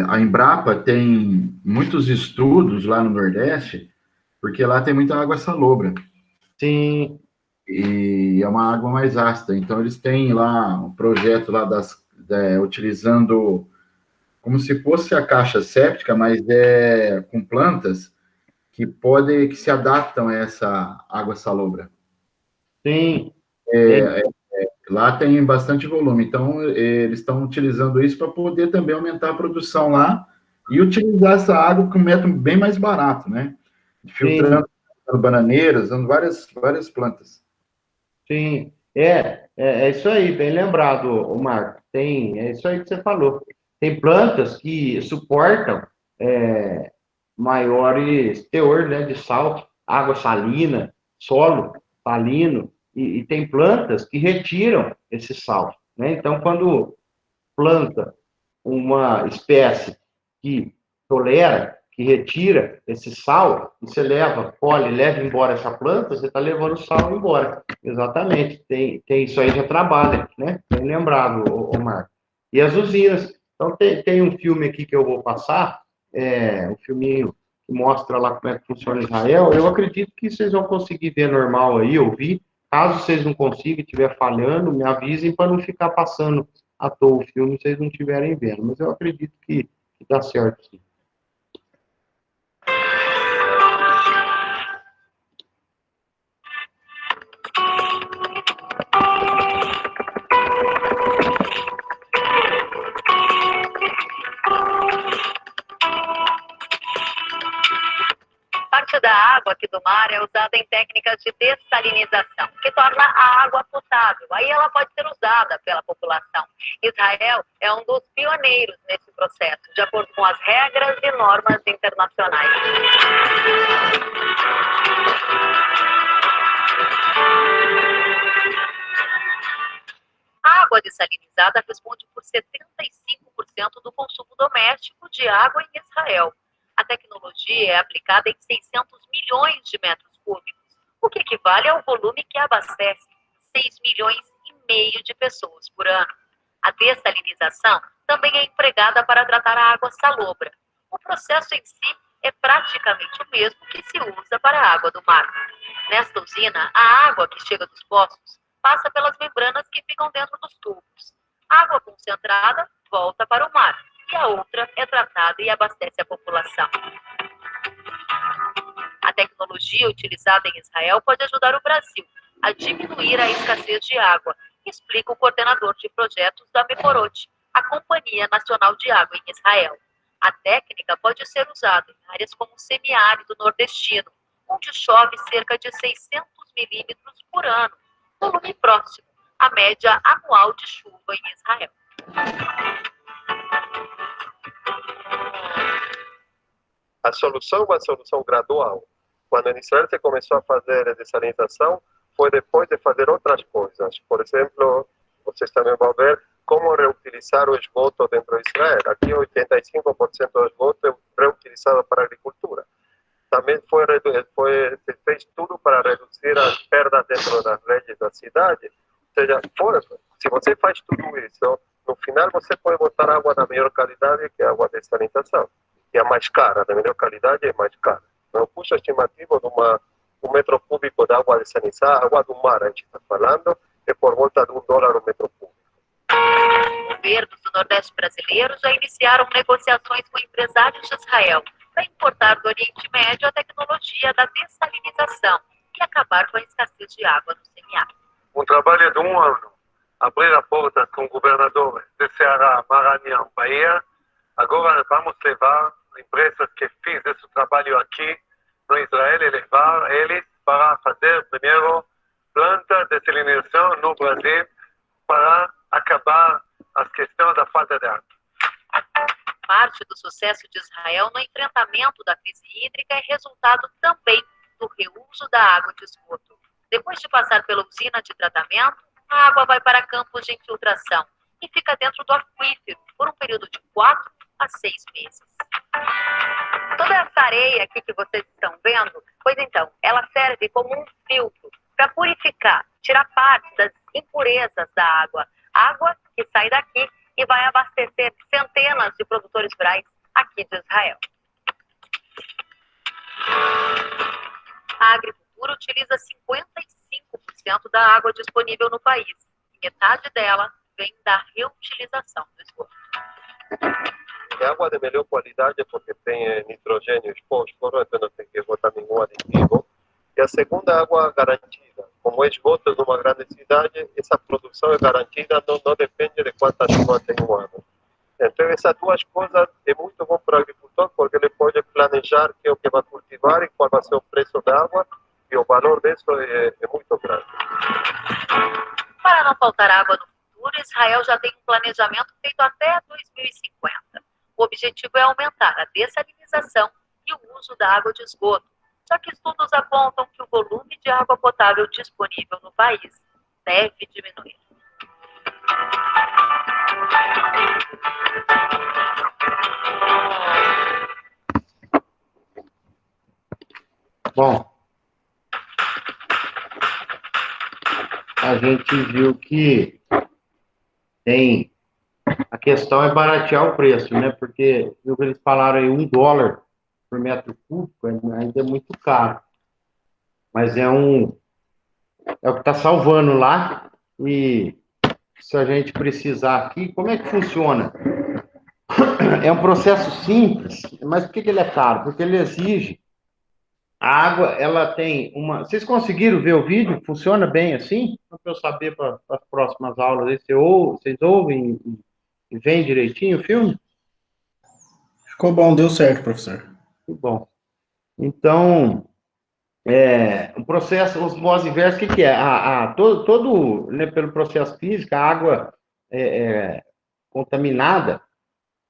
A Embrapa tem muitos estudos lá no Nordeste, porque lá tem muita água salobra. Sim. E é uma água mais ácida. Então, eles têm lá um projeto lá utilizando como se fosse a caixa séptica, mas com plantas que se adaptam a essa água salobra. Sim. Lá tem bastante volume, então eles estão utilizando isso para poder também aumentar a produção lá e utilizar essa água com um método bem mais barato, né? Filtrando bananeiras, usando várias plantas. Sim, é isso aí, bem lembrado, o Marco. É isso aí que você falou. Tem plantas que suportam maiores teor, né, de sal, água salina, solo salino, e tem plantas que retiram esse sal, né? Então, quando planta uma espécie que tolera, que retira esse sal, e você colhe, leva embora essa planta, você está levando o sal embora. Exatamente. Tem isso aí, já trabalha, né? Bem lembrado, o Marco. E as usinas. Então, tem um filme aqui que eu vou passar, um filminho que mostra lá como é que funciona Israel. Eu acredito que vocês vão conseguir ver normal aí, ouvir. Caso vocês não consigam, estiver falhando, me avisem para não ficar passando à toa o filme se vocês não estiverem vendo. Mas eu acredito que dá certo, sim. Parte da água aqui do mar é usada em técnicas de dessalinização, que torna a água potável. Aí ela pode ser usada pela população. Israel é um dos pioneiros nesse processo, de acordo com as regras e normas internacionais. A água dessalinizada responde por 75% do consumo doméstico de água em Israel. A tecnologia é aplicada em 600 milhões de metros cúbicos, o que equivale ao volume que abastece 6 milhões e meio de pessoas por ano. A dessalinização também é empregada para tratar a água salobra. O processo em si é praticamente o mesmo que se usa para a água do mar. Nesta usina, a água que chega dos poços passa pelas membranas que ficam dentro dos tubos. A água concentrada volta para o mar e a outra é tratada e abastece a população. A tecnologia utilizada em Israel pode ajudar o Brasil a diminuir a escassez de água, explica o coordenador de projetos da Mekorot, a Companhia Nacional de Água em Israel. A técnica pode ser usada em áreas como o semiárido nordestino, onde chove cerca de 600 milímetros por ano, volume próximo à média anual de chuva em Israel. A solução é uma solução gradual. Quando em Israel se começou a fazer a dessalinização, foi depois de fazer outras coisas. Por exemplo, vocês também vão ver como reutilizar o esgoto dentro de Israel. Aqui, 85% do esgoto é reutilizado para a agricultura. Também se fez tudo para reduzir as perdas dentro das redes da cidade. Ou seja, se você faz tudo isso, no final você pode botar água da melhor qualidade que a água de sanitação. Que é mais cara, da melhor qualidade é mais cara. Então, o custo estimativo de um metro cúbico de água desalinizada, água do mar, a gente está falando, é por volta de $1 o metro cúbico. Governos do Nordeste brasileiro já iniciaram negociações com empresários de Israel para importar do Oriente Médio a tecnologia da dessalinização e acabar com a escassez de água no semiárido. Um trabalho de um ano, abrir a porta com o governador de Ceará, Maranhão, Bahia. Agora vamos levar empresas que fizeram esse trabalho aqui no Israel e levar eles para fazer primeiro planta de desalinização no Brasil para acabar as questões da falta de água. Parte do sucesso de Israel no enfrentamento da crise hídrica é resultado também do reuso da água de esgoto. Depois de passar pela usina de tratamento, a água vai para campos de infiltração e fica dentro do aquífero por um período de 4 a 6 meses. Toda essa areia aqui que vocês estão vendo, pois então, ela serve como um filtro para purificar, tirar parte das impurezas da água. Água que sai daqui e vai abastecer centenas de produtores rurais aqui de Israel. A agricultura utiliza 55% da água disponível no país. E metade dela vem da reutilização do esgoto. é água de melhor qualidade porque tem nitrogênio e fósforo, então não tem que botar nenhum aditivo. E a segunda, água garantida. Como é esgoto de uma grande cidade, essa produção é garantida, não depende de quanta chuva tem no ano. Então, essas duas coisas é muito bom para o agricultor, porque ele pode planejar o que vai cultivar e qual vai ser o preço da água, e o valor disso é muito grande. Para não faltar água no futuro, Israel já tem um planejamento feito até 2050. O objetivo é aumentar a dessalinização e o uso da água de esgoto, já que estudos apontam que o volume de água potável disponível no país deve diminuir. Bom, a gente viu que a questão é baratear o preço, né? Porque o que eles falaram aí, $1 por metro cúbico, ainda é muito caro. Mas é o que está salvando lá. E se a gente precisar aqui, como é que funciona? É um processo simples, mas por que ele é caro? Porque ele exige. A água, ela tem uma... Vocês conseguiram ver o vídeo? Funciona bem assim? Para eu saber para as próximas aulas. Aí, vocês ouvem e veem direitinho o filme? Ficou bom, deu certo, professor. Muito bom. Então, o processo osmose inversa, o que é? Todo, né, pelo processo físico, a água contaminada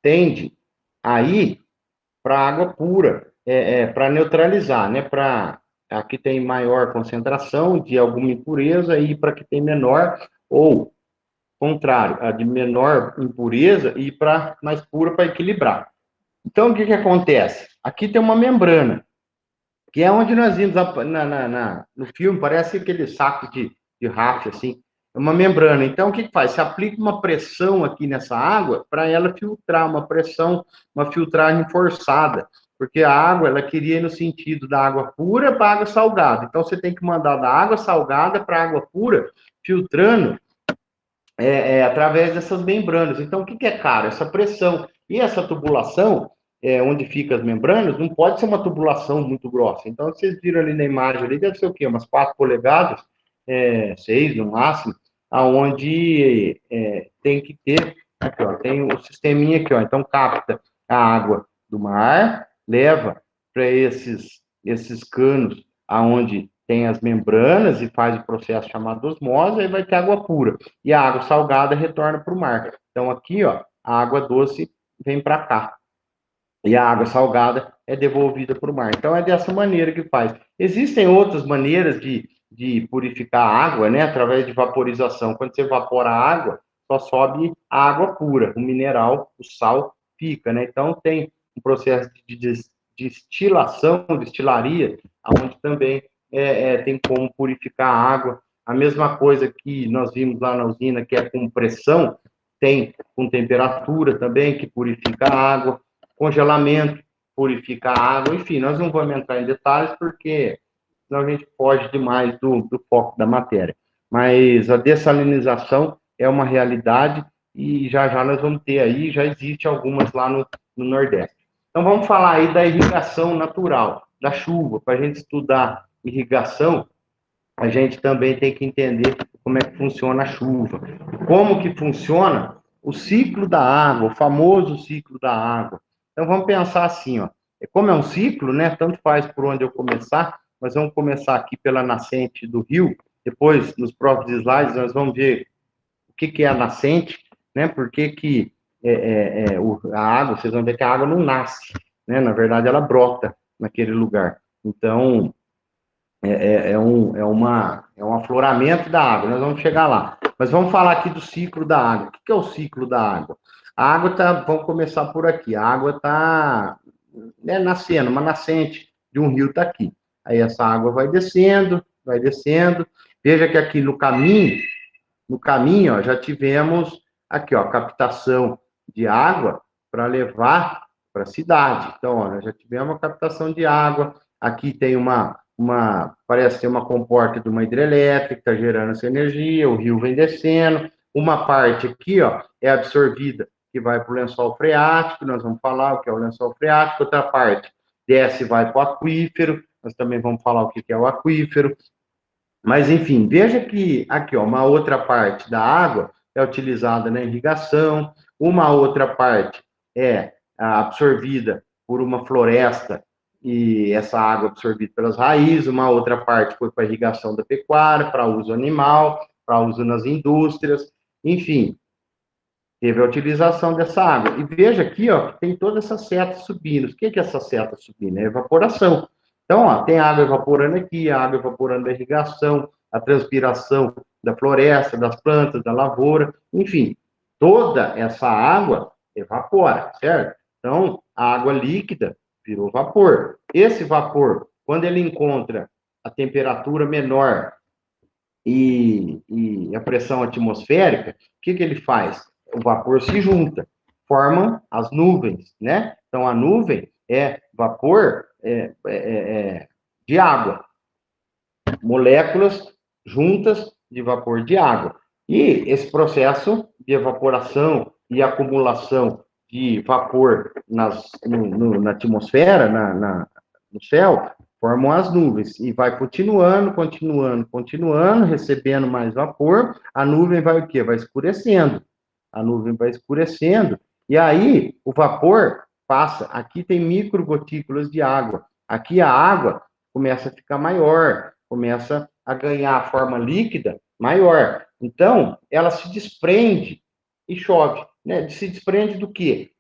tende a ir para água pura, para neutralizar, né? Aqui tem maior concentração de alguma impureza e para que tem menor, ou contrário, a de menor impureza e para mais pura para equilibrar. Então, o que acontece? Aqui tem uma membrana, que é onde nós vimos no filme, parece aquele saco de ráfia, assim, é uma membrana. Então, o que faz? Se aplica uma pressão aqui nessa água para ela filtrar, uma filtragem forçada, porque a água, ela queria ir no sentido da água pura para a água salgada. Então, você tem que mandar da água salgada para a água pura, filtrando através dessas membranas. Então, o que é caro? Essa pressão. E essa tubulação, onde fica as membranas, não pode ser uma tubulação muito grossa. Então, vocês viram ali na imagem, ali deve ser o quê? Umas 4 polegadas, 6 no máximo, aonde tem que ter, aqui, ó, tem o sisteminha aqui, ó, então capta a água do mar, leva para esses canos aonde tem as membranas e faz o processo chamado osmose, aí vai ter água pura. E a água salgada retorna para o mar. Então, aqui, ó, a água doce vem para cá. E a água salgada é devolvida para o mar. Então, é dessa maneira que faz. Existem outras maneiras de purificar a água, né? Através de vaporização. Quando você evapora a água, só sobe a água pura. O mineral, o sal, fica, né? Então, tem um processo de destilação, destilaria, onde também tem como purificar a água. A mesma coisa que nós vimos lá na usina, que é com pressão, tem com temperatura também, que purifica a água. Congelamento, purifica a água, enfim, nós não vamos entrar em detalhes, porque senão a gente foge demais do foco da matéria. Mas a dessalinização é uma realidade, e já nós vamos ter aí, já existe algumas lá no Nordeste. Então, vamos falar aí da irrigação natural, da chuva. Para a gente estudar irrigação, a gente também tem que entender como é que funciona a chuva. Como que funciona o ciclo da água, o famoso ciclo da água. Então, vamos pensar assim, ó. Como é um ciclo, né? Tanto faz por onde eu começar, mas vamos começar aqui pela nascente do rio. Depois, nos próprios slides, nós vamos ver o que é a nascente, né? Por que a água, vocês vão ver que a água não nasce, né? Na verdade, ela brota naquele lugar. Então, é um afloramento da água, nós vamos chegar lá. Mas vamos falar aqui do ciclo da água. O que é o ciclo da água? A água vamos começar por aqui, a água está nascendo, uma nascente de um rio está aqui. Aí essa água vai descendo, veja que aqui no caminho, ó, já tivemos aqui, ó, captação de água para levar para a cidade. Então, ó, já tivemos uma captação de água, aqui tem parece ter uma comporta de uma hidrelétrica, que está gerando essa energia, o rio vem descendo, uma parte aqui, ó, é absorvida, que vai para o lençol freático, nós vamos falar o que é o lençol freático, outra parte desce e vai para o aquífero, nós também vamos falar o que é o aquífero. Mas, enfim, veja que aqui, ó, uma outra parte da água é utilizada na irrigação, uma outra parte é absorvida por uma floresta e essa água absorvida pelas raízes, uma outra parte foi para a irrigação da pecuária, para uso animal, para uso nas indústrias, enfim, teve a utilização dessa água. E veja aqui, ó, que tem todas essas setas subindo. O que é essa seta subindo? É evaporação. Então, ó, tem água evaporando aqui, a água evaporando da irrigação, a transpiração da floresta, das plantas, da lavoura, enfim, toda essa água evapora, certo? Então, a água líquida virou vapor. Esse vapor, quando ele encontra a temperatura menor e a pressão atmosférica, o que ele faz? O vapor se junta, formam as nuvens, né? Então, a nuvem é vapor de água, moléculas juntas de vapor de água. E esse processo de evaporação e acumulação de vapor na atmosfera, no céu, formam as nuvens, e vai continuando, recebendo mais vapor, a nuvem vai o quê? Vai escurecendo. A nuvem vai escurecendo, e aí o vapor passa, aqui tem microgotículas de água, aqui a água começa a ficar maior, começa a ganhar forma líquida maior. Então, ela se desprende e chove, né? Se desprende do quê?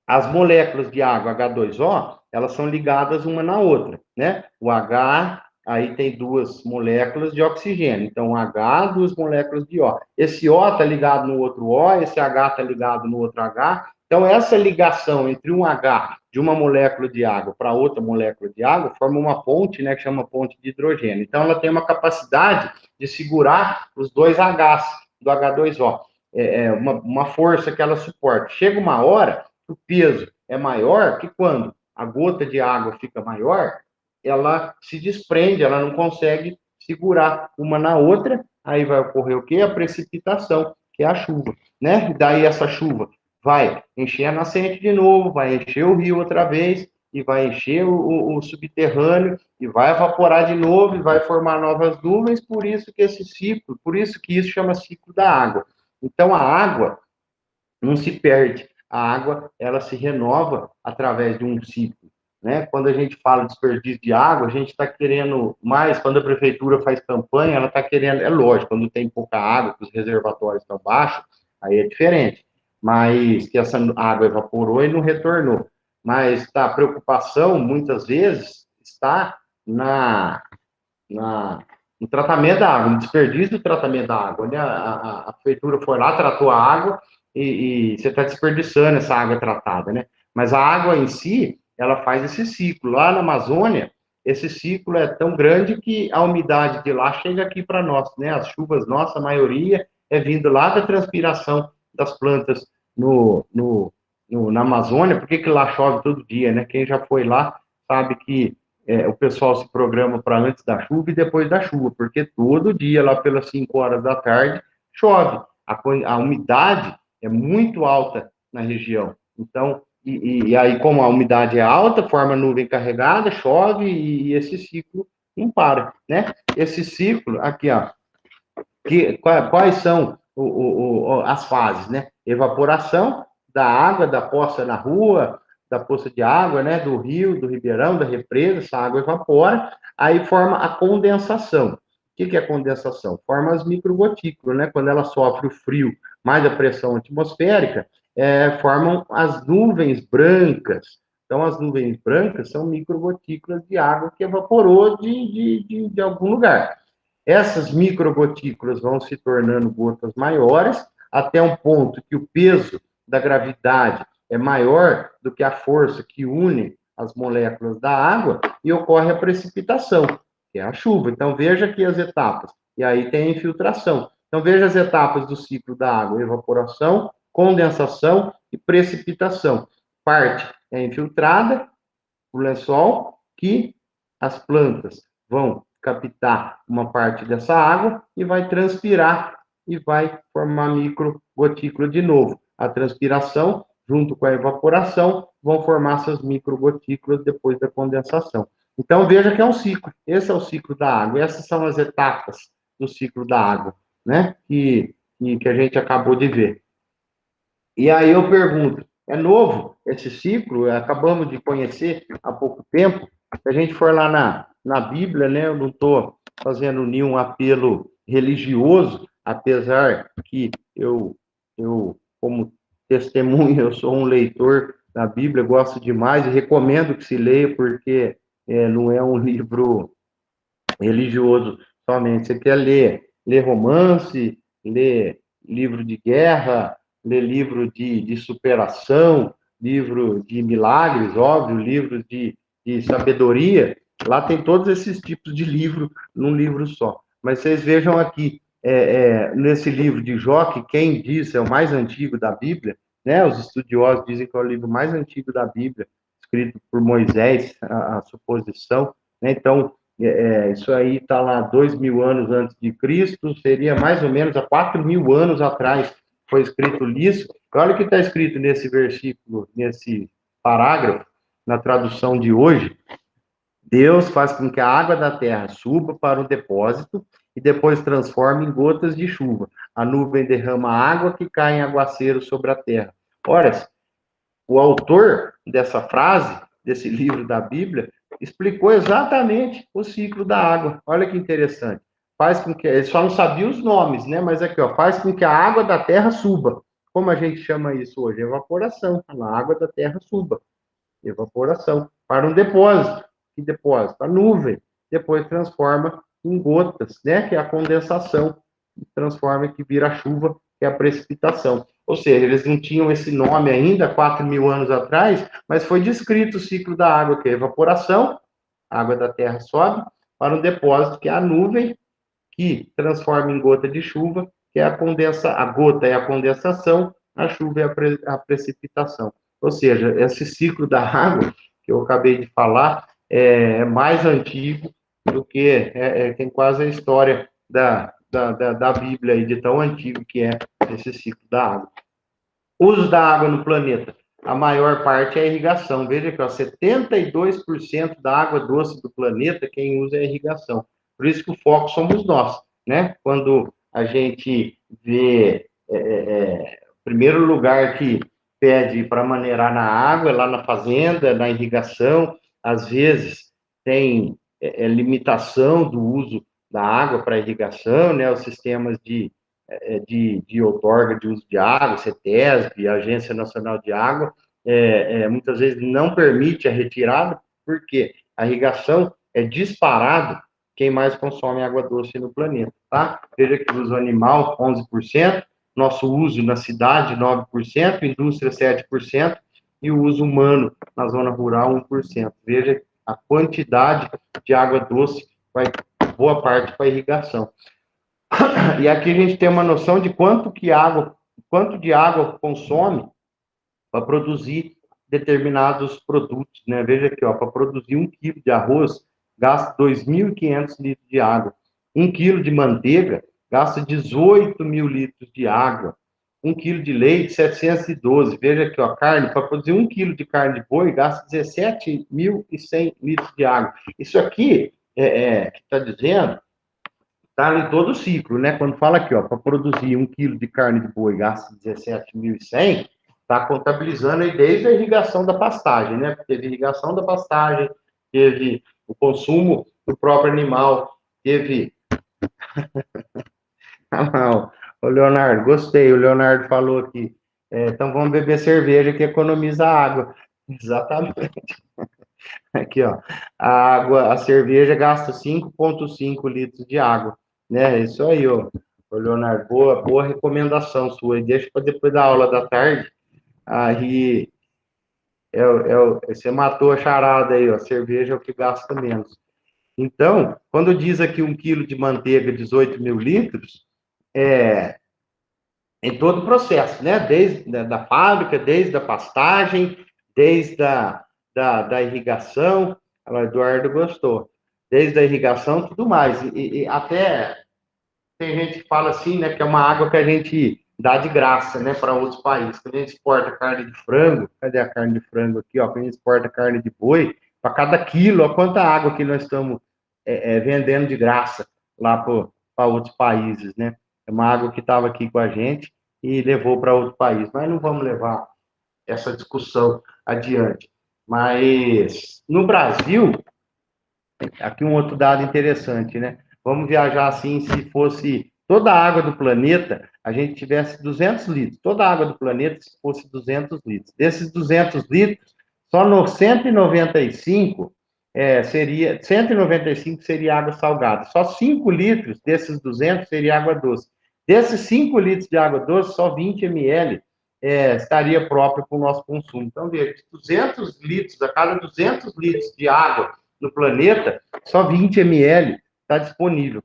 As moléculas de água H2O, elas são ligadas uma na outra, né? O H, aí tem duas moléculas de oxigênio. Então, o H, duas moléculas de O. Esse O está ligado no outro O, esse H está ligado no outro H. Então, essa ligação entre um H de uma molécula de água para outra molécula de água forma uma ponte, né, que chama ponte de hidrogênio. Então, ela tem uma capacidade de segurar os dois Hs do H2O. Uma força que ela suporta. Chega uma hora, o peso é maior que quando a gota de água fica maior, ela se desprende, ela não consegue segurar uma na outra, aí vai ocorrer o quê? A precipitação, que é a chuva, né? E daí essa chuva vai encher a nascente de novo, vai encher o rio outra vez, e vai encher o subterrâneo, e vai evaporar de novo, e vai formar novas nuvens, por isso que esse ciclo, por isso que isso chama ciclo da água. Então, a água não se perde, a água, ela se renova através de um ciclo, né? Quando a gente fala de desperdício de água, a gente está querendo mais, quando a prefeitura faz campanha, ela está querendo, é lógico, quando tem pouca água, que os reservatórios estão baixos, aí é diferente, mas que essa água evaporou e não retornou. Mas a preocupação, muitas vezes, está no tratamento da água, no desperdício do tratamento da água, né? A prefeitura foi lá, tratou a água, e você está desperdiçando essa água tratada, né? Mas a água em si, ela faz esse ciclo. Lá na Amazônia, esse ciclo é tão grande que a umidade de lá chega aqui para nós, né? As chuvas, nossa maioria, é vindo lá da transpiração das plantas na Amazônia. Por que lá chove todo dia, né? Quem já foi lá sabe que o pessoal se programa para antes da chuva e depois da chuva, porque todo dia, lá pelas 5 horas da tarde, chove. A umidade é muito alta na região. Então, e aí, como a umidade é alta, forma nuvem carregada, chove, e esse ciclo não para, né? Esse ciclo, aqui, ó, quais são as fases, né? Evaporação da água, da poça na rua, da poça de água, né? Do rio, do ribeirão, da represa, essa água evapora, aí forma a condensação. O que é a condensação? Forma as microgotículas, né? Quando ela sofre o frio mais a pressão atmosférica, formam as nuvens brancas. Então, as nuvens brancas são microgotículas de água que evaporou de algum lugar. Essas microgotículas vão se tornando gotas maiores, até um ponto que o peso da gravidade é maior do que a força que une as moléculas da água, e ocorre a precipitação, que é a chuva. Então, veja aqui as etapas. E aí tem a infiltração. Então, veja as etapas do ciclo da água: evaporação, condensação e precipitação. Parte é infiltrada, o lençol, que as plantas vão captar uma parte dessa água e vai transpirar e vai formar microgotícula de novo. a transpiração, junto com a evaporação, vão formar essas microgotículas depois da condensação. Então, veja que é um ciclo. Esse é o ciclo da água. Essas são as etapas do ciclo da água, né? Que a gente acabou de ver. E aí eu pergunto, é novo esse ciclo? Acabamos de conhecer há pouco tempo. Se a gente for lá na Bíblia, né? Eu não estou fazendo nenhum apelo religioso, apesar que eu como testemunha, eu sou um leitor da Bíblia, gosto demais e recomendo que se leia, porque não é um livro religioso somente. Você quer ler romance, ler livro de guerra, ler livro de superação, livro de milagres, óbvio, livro de sabedoria. Lá tem todos esses tipos de livro num livro só. Mas vocês vejam aqui, nesse livro de Jó, que quem diz é o mais antigo da Bíblia, né? Os estudiosos dizem que é o livro mais antigo da Bíblia, escrito por Moisés, a suposição, né? Então, isso aí está lá 2.000 anos antes de Cristo, seria mais ou menos há 4.000 anos atrás foi escrito isso. Olha o que está escrito nesse versículo, nesse parágrafo, na tradução de hoje. Deus faz com que a água da terra suba para o depósito e depois transforme em gotas de chuva. A nuvem derrama água que cai em aguaceiro sobre a terra. Ora, o autor dessa frase, desse livro da Bíblia, explicou exatamente o ciclo da água. Olha que interessante. Faz com que, ele só não sabia os nomes, né? Mas aqui, ó, faz com que a água da terra suba. Como a gente chama isso hoje? Evaporação. A água da terra suba. Evaporação. Para um depósito. Que depósito? A nuvem. Depois transforma em gotas, né? Que é a condensação. Transforma, que vira chuva, que é a precipitação. Ou seja, eles não tinham esse nome ainda, 4.000 anos atrás, mas foi descrito o ciclo da água, que é a evaporação, a água da terra sobe, para um depósito, que é a nuvem, que transforma em gota de chuva, que é a gota é a condensação, a chuva é a precipitação. Ou seja, esse ciclo da água, que eu acabei de falar, é mais antigo do que, tem quase a história da Bíblia, aí, de tão antigo que é esse ciclo da água. Uso da água no planeta. A maior parte é a irrigação. Veja que 72% da água doce do planeta, quem usa é a irrigação. Por isso que o foco somos nós, né? Quando a gente vê o primeiro lugar que pede para maneirar na água, é lá na fazenda, na irrigação, às vezes tem limitação do uso da água para irrigação, né? Os sistemas de outorga de uso de água, CETESB, Agência Nacional de Água, muitas vezes não permite a retirada, porque a irrigação é disparado quem mais consome água doce no planeta, tá? Veja que o uso animal, 11%, nosso uso na cidade, 9%, indústria, 7%, e o uso humano na zona rural, 1%. Veja a quantidade de água doce, vai boa parte para irrigação. E aqui a gente tem uma noção de quanto de água consome para produzir determinados produtos, né? Veja aqui, ó, para produzir 1 quilo de arroz, gasta 2.500 litros de água. 1 quilo de manteiga, gasta 18.000 litros de água. 1 quilo de leite, 712. Veja aqui, ó, carne, para produzir 1 quilo de carne de boi, gasta 17.100 litros de água. Isso aqui, que está dizendo, está em todo o ciclo, né? Quando fala aqui, ó, para produzir 1 quilo de carne de boi, gasta 17.100, está contabilizando aí desde a irrigação da pastagem, né? Teve irrigação da pastagem, teve o consumo do próprio animal, teve... O Leonardo, gostei, o Leonardo falou aqui, então vamos beber cerveja que economiza água. Exatamente. Aqui, ó, a cerveja gasta 5,5 litros de água, né? Isso aí, ó. Ô, Leonardo, boa recomendação sua. E deixa para depois da aula da tarde. Aí, você matou a charada aí, ó. Cerveja é o que gasta menos. Então, quando diz aqui 1 quilo de manteiga, 18.000 litros, em todo o processo, né? Desde da fábrica, desde a pastagem, desde da irrigação. O Eduardo gostou. Desde a irrigação, tudo mais. E até tem gente que fala assim, né? Que é uma água que a gente dá de graça, né, para outros países. Quando a gente exporta carne de frango, cadê a carne de frango aqui, ó? Quando a gente exporta carne de boi, para cada quilo, ó, quanta água que nós estamos vendendo de graça lá para outros países, né? É uma água que estava aqui com a gente e levou para outro país. Mas não vamos levar essa discussão adiante. Mas no Brasil, aqui um outro dado interessante, né? Vamos viajar assim, se fosse toda a água do planeta, a gente tivesse 200 litros. Toda a água do planeta, se fosse 200 litros. Desses 200 litros, só no 195 seria água salgada. Só 5 litros desses 200 seria água doce. Desses 5 litros de água doce, só 20 ml estaria próprio para o nosso consumo. Então, veja, 200 litros, a cada 200 litros de água no planeta, só 20 ml está disponível.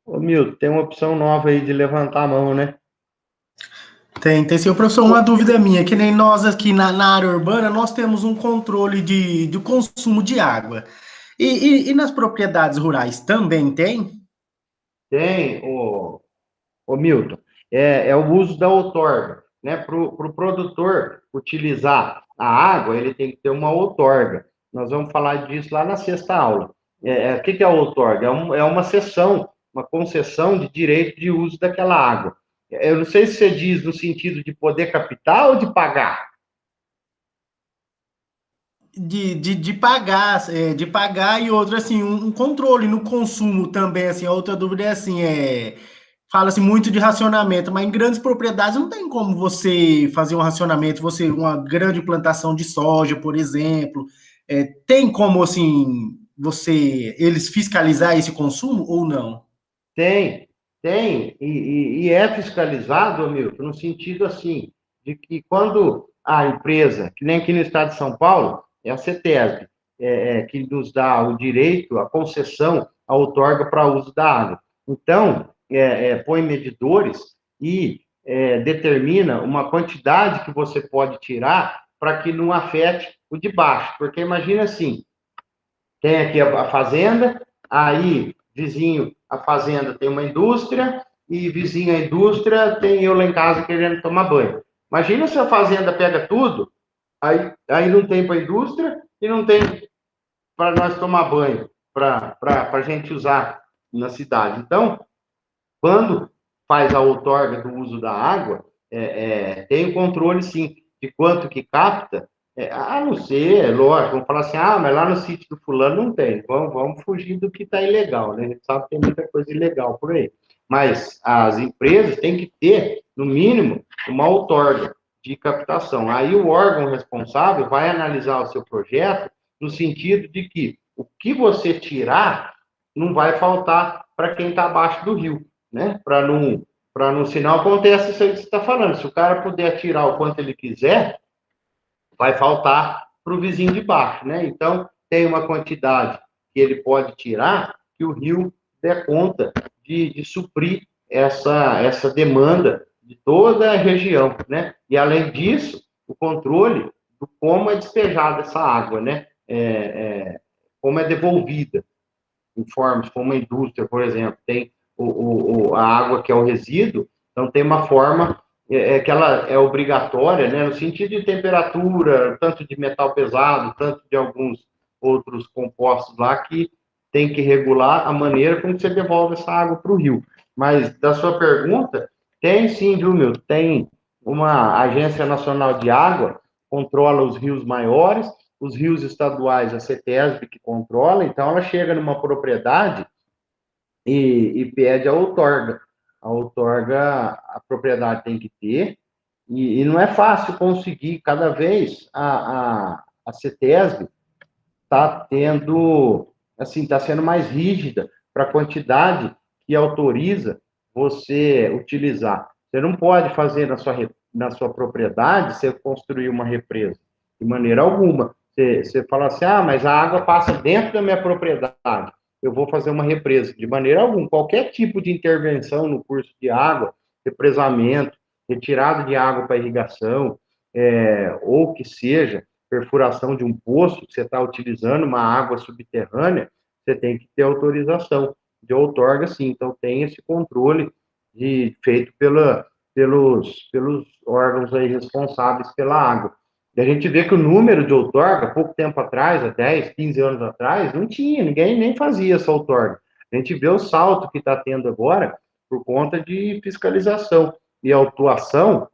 Ô, Milton, tem uma opção nova aí de levantar a mão, né? Tem sim. Professor, uma dúvida minha, que nem nós aqui na área urbana, nós temos um controle de consumo de água. E nas propriedades rurais também tem? Tem, ô Milton, é o uso da outorga, né? Para o produtor utilizar a água, ele tem que ter uma outorga. Nós vamos falar disso lá na sexta aula. O que é a outorga? É uma cessão, uma concessão de direito de uso daquela água. Eu não sei se você diz no sentido de poder captar ou de pagar. De pagar, de pagar e outra, assim, um controle no consumo também, assim, a outra dúvida é assim, fala-se muito de racionamento, mas em grandes propriedades não tem como você fazer um racionamento, uma grande plantação de soja, por exemplo, tem como, assim, eles fiscalizar esse consumo ou não? Tem, e é fiscalizado, Milton, no sentido assim, de que quando a empresa, que nem aqui no estado de São Paulo, é a CETESB, que nos dá o direito, a concessão, a outorga para uso da água. Então, põe medidores e determina uma quantidade que você pode tirar para que não afete o de baixo. Porque imagina assim, tem aqui a fazenda, aí vizinho a fazenda tem uma indústria, e vizinho a indústria tem eu lá em casa querendo tomar banho. Imagina se a fazenda pega tudo, aí não tem para a indústria e não tem para nós tomar banho, para a gente usar na cidade. Então, quando faz a outorga do uso da água, tem o controle, sim, de quanto que capta, a não ser, lógico, vamos falar assim, mas lá no sítio do fulano não tem, vamos fugir do que está ilegal, né? A gente sabe que tem muita coisa ilegal por aí. Mas as empresas têm que ter, no mínimo, uma outorga de captação. Aí o órgão responsável vai analisar o seu projeto no sentido de que o que você tirar não vai faltar para quem está abaixo do rio, né? Para não, se não acontece isso aí que você está falando. Se o cara puder tirar o quanto ele quiser, vai faltar para o vizinho de baixo, né? Então, tem uma quantidade que ele pode tirar que o rio der conta de suprir essa demanda de toda a região, né? E, além disso, o controle do como é despejada essa água, né? Como é devolvida, em formas como a indústria, por exemplo, tem a água que é o resíduo, então tem uma forma que ela é obrigatória, né, no sentido de temperatura, tanto de metal pesado, tanto de alguns outros compostos lá, que tem que regular a maneira como você devolve essa água para o rio. Mas, da sua pergunta, tem sim, viu, meu? Tem uma Agência Nacional de Água, controla os rios maiores, os rios estaduais, a CETESB que controla, então ela chega numa propriedade e pede a outorga. A outorga, a propriedade tem que ter, e não é fácil conseguir, cada vez a CETESB está tendo, assim, está sendo mais rígida para a quantidade que autoriza você utilizar. Você não pode fazer na sua propriedade, você construir uma represa, de maneira alguma. Você fala assim, mas a água passa dentro da minha propriedade, eu vou fazer uma represa. De maneira alguma, qualquer tipo de intervenção no curso de água, represamento, retirada de água para irrigação, ou que seja, perfuração de um poço, que você está utilizando uma água subterrânea, você tem que ter autorização de outorga, sim. Então, tem esse controle feito pelos órgãos aí responsáveis pela água. E a gente vê que o número de outorga, pouco tempo atrás, há 10, 15 anos atrás, não tinha, ninguém nem fazia essa outorga. A gente vê o salto que está tendo agora por conta de fiscalização e autuação,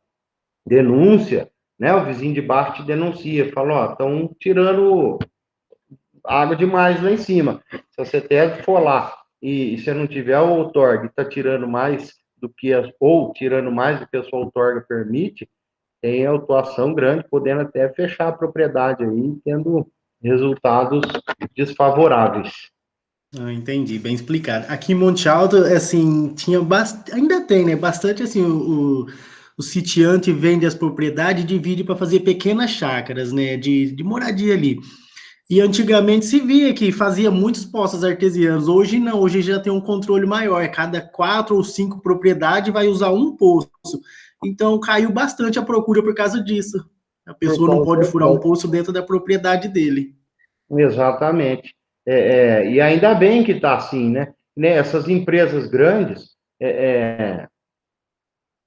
denúncia, né? O vizinho de baixo te denuncia, fala, ó, estão tirando água demais lá em cima. Se você até for lá e você não tiver o outorga e está tirando mais do que ou tirando mais do que a sua outorga permite, tem autuação grande, podendo até fechar a propriedade aí, tendo resultados desfavoráveis. Entendi, bem explicado. Aqui em Monte Alto, assim, tinha ainda tem, né? Bastante assim, o sitiante vende as propriedades e divide para fazer pequenas chácaras, né? De moradia ali. E antigamente se via que fazia muitos poços artesianos. Hoje não, hoje já tem um controle maior. Cada 4 ou 5 propriedades vai usar um poço. Então caiu bastante a procura por causa disso. A pessoa não pode furar um poço dentro da propriedade dele. Exatamente. E ainda bem que está assim, né? Essas empresas grandes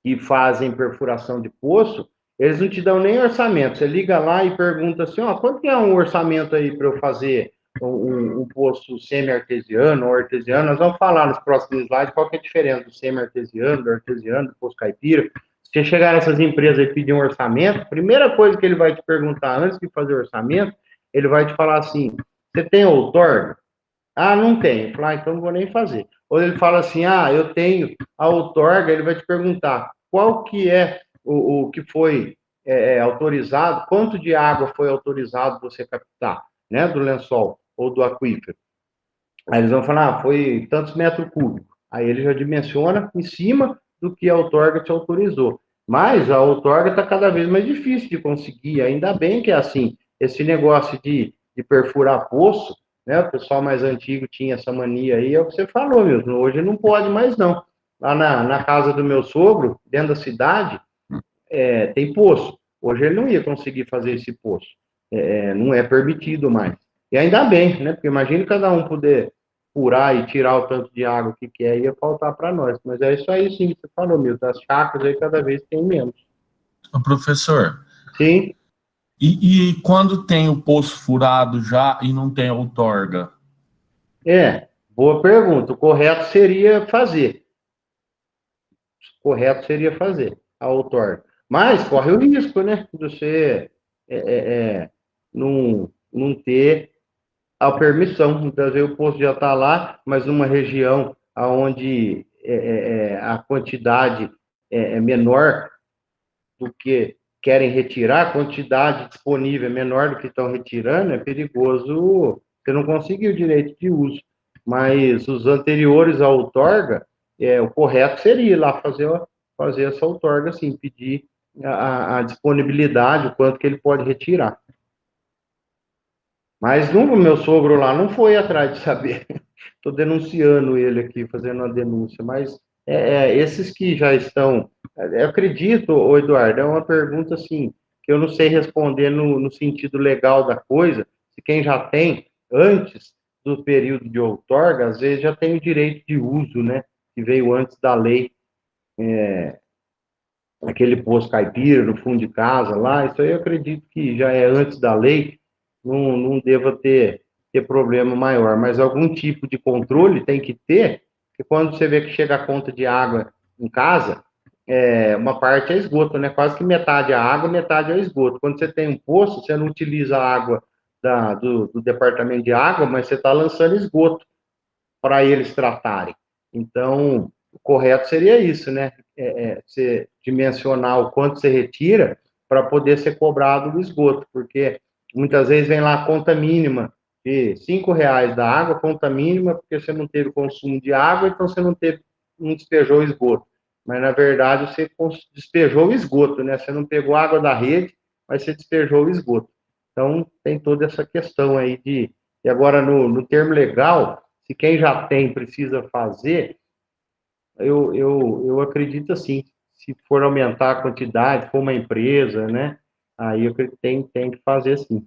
que fazem perfuração de poço, eles não te dão nem orçamento. Você liga lá e pergunta assim, ó, quanto que é um orçamento aí para eu fazer um poço semi-artesiano ou artesiano? Nós vamos falar nos próximos slides qual que é a diferença do semi-artesiano, do artesiano, do poço caipira. Se você chegar nessas empresas e pedir um orçamento, a primeira coisa que ele vai te perguntar antes de fazer o orçamento, ele vai te falar assim, você tem outorga? Ah, não tenho. Fala, então não vou nem fazer. Ou ele fala assim, eu tenho a outorga, ele vai te perguntar qual que é o que foi autorizado, quanto de água foi autorizado você captar, né, do lençol ou do aquífero. Aí eles vão falar, foi tantos metros cúbicos. Aí ele já dimensiona em cima do que a outorga te autorizou. Mas a outorga está cada vez mais difícil de conseguir, ainda bem que é assim. Esse negócio de perfurar poço, né? O pessoal mais antigo tinha essa mania aí, é o que você falou mesmo. Hoje não pode mais, não. Lá na casa do meu sogro, dentro da cidade, tem poço. Hoje ele não ia conseguir fazer esse poço. Não é permitido mais. E ainda bem, né? Porque imagina cada um poder furar e tirar o tanto de água que quer, ia faltar para nós. Mas é isso aí, sim, que você falou, Milton. As chácaras aí cada vez tem menos. Professor, Sim. E quando tem o poço furado já e não tem outorga? Boa pergunta. O correto seria fazer. A outorga. Mas corre o risco, né? De você não ter a permissão. Muitas vezes o poço já está lá, mas numa região onde a quantidade é menor do que querem retirar, a quantidade disponível é menor do que estão retirando, é perigoso você não conseguir o direito de uso. Mas os anteriores à outorga, o correto seria ir lá fazer essa outorga, assim, pedir a disponibilidade, o quanto que ele pode retirar. Mas o meu sogro lá não foi atrás de saber. Estou denunciando ele aqui, fazendo uma denúncia. Mas esses que já estão... Eu acredito, Eduardo, é uma pergunta assim, que eu não sei responder no sentido legal da coisa. Se quem já tem, antes do período de outorga, às vezes já tem o direito de uso, né? Que veio antes da lei. Aquele poço caipira no fundo de casa lá, isso aí eu acredito que já é antes da lei, não deva ter problema maior, mas algum tipo de controle tem que ter, porque quando você vê que chega a conta de água em casa, uma parte é esgoto, né? Quase que metade é água, metade é esgoto. Quando você tem um poço, você não utiliza a água do departamento de água, mas você está lançando esgoto para eles tratarem. Então, o correto seria isso, né? Você dimensionar o quanto você retira para poder ser cobrado do esgoto, porque muitas vezes vem lá a conta mínima de R$5 da água, conta mínima, porque você não teve consumo de água, então você não despejou o esgoto. Mas, na verdade, você despejou o esgoto, né? Você não pegou água da rede, mas você despejou o esgoto. Então, tem toda essa questão aí e agora, no termo legal, se quem já tem precisa fazer, eu acredito assim, se for aumentar a quantidade, for uma empresa, né? Aí eu acredito que tem que fazer sim.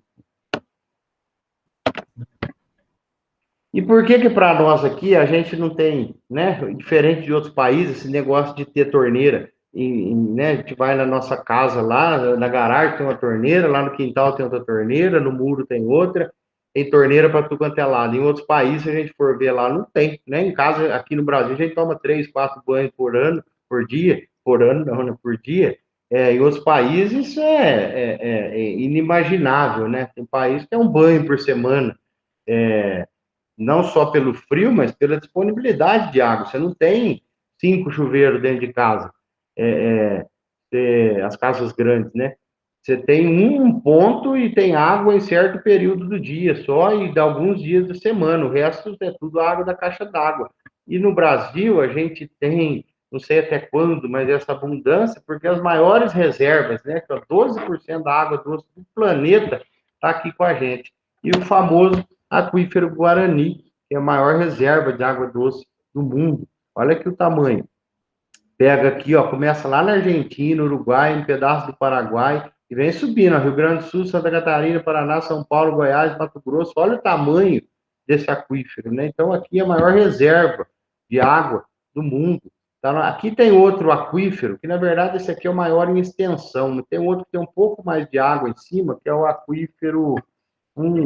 E por que para nós aqui a gente não tem, né, diferente de outros países, esse negócio de ter torneira? Né, a gente vai na nossa casa lá, na garagem tem uma torneira, lá no quintal tem outra torneira, no muro tem outra, tem torneira para tudo quanto é lado. Em outros países, se a gente for ver lá, não tem, né? Em casa, aqui no Brasil, a gente toma 3, 4 banhos por ano, por dia, por ano não, né, por dia. Em outros países, isso é inimaginável, né? Tem país que é um banho por semana. Não só pelo frio, mas pela disponibilidade de água. Você não tem 5 chuveiros dentro de casa, as casas grandes, né? Você tem um ponto e tem água em certo período do dia só e de alguns dias da semana. O resto é tudo água da caixa d'água. E no Brasil a gente tem, não sei até quando, mas essa abundância, porque as maiores reservas, né, que é 12% da água doce do planeta, está aqui com a gente. E o famoso aquífero Guarani, que é a maior reserva de água doce do mundo. Olha aqui o tamanho. Pega aqui, ó, começa lá na Argentina, Uruguai, um pedaço do Paraguai, e vem subindo, ó, Rio Grande do Sul, Santa Catarina, Paraná, São Paulo, Goiás, Mato Grosso. Olha o tamanho desse aquífero, né? Então, aqui é a maior reserva de água do mundo. Então, aqui tem outro aquífero, que na verdade esse aqui é o maior em extensão. Tem outro que tem um pouco mais de água em cima, que é o aquífero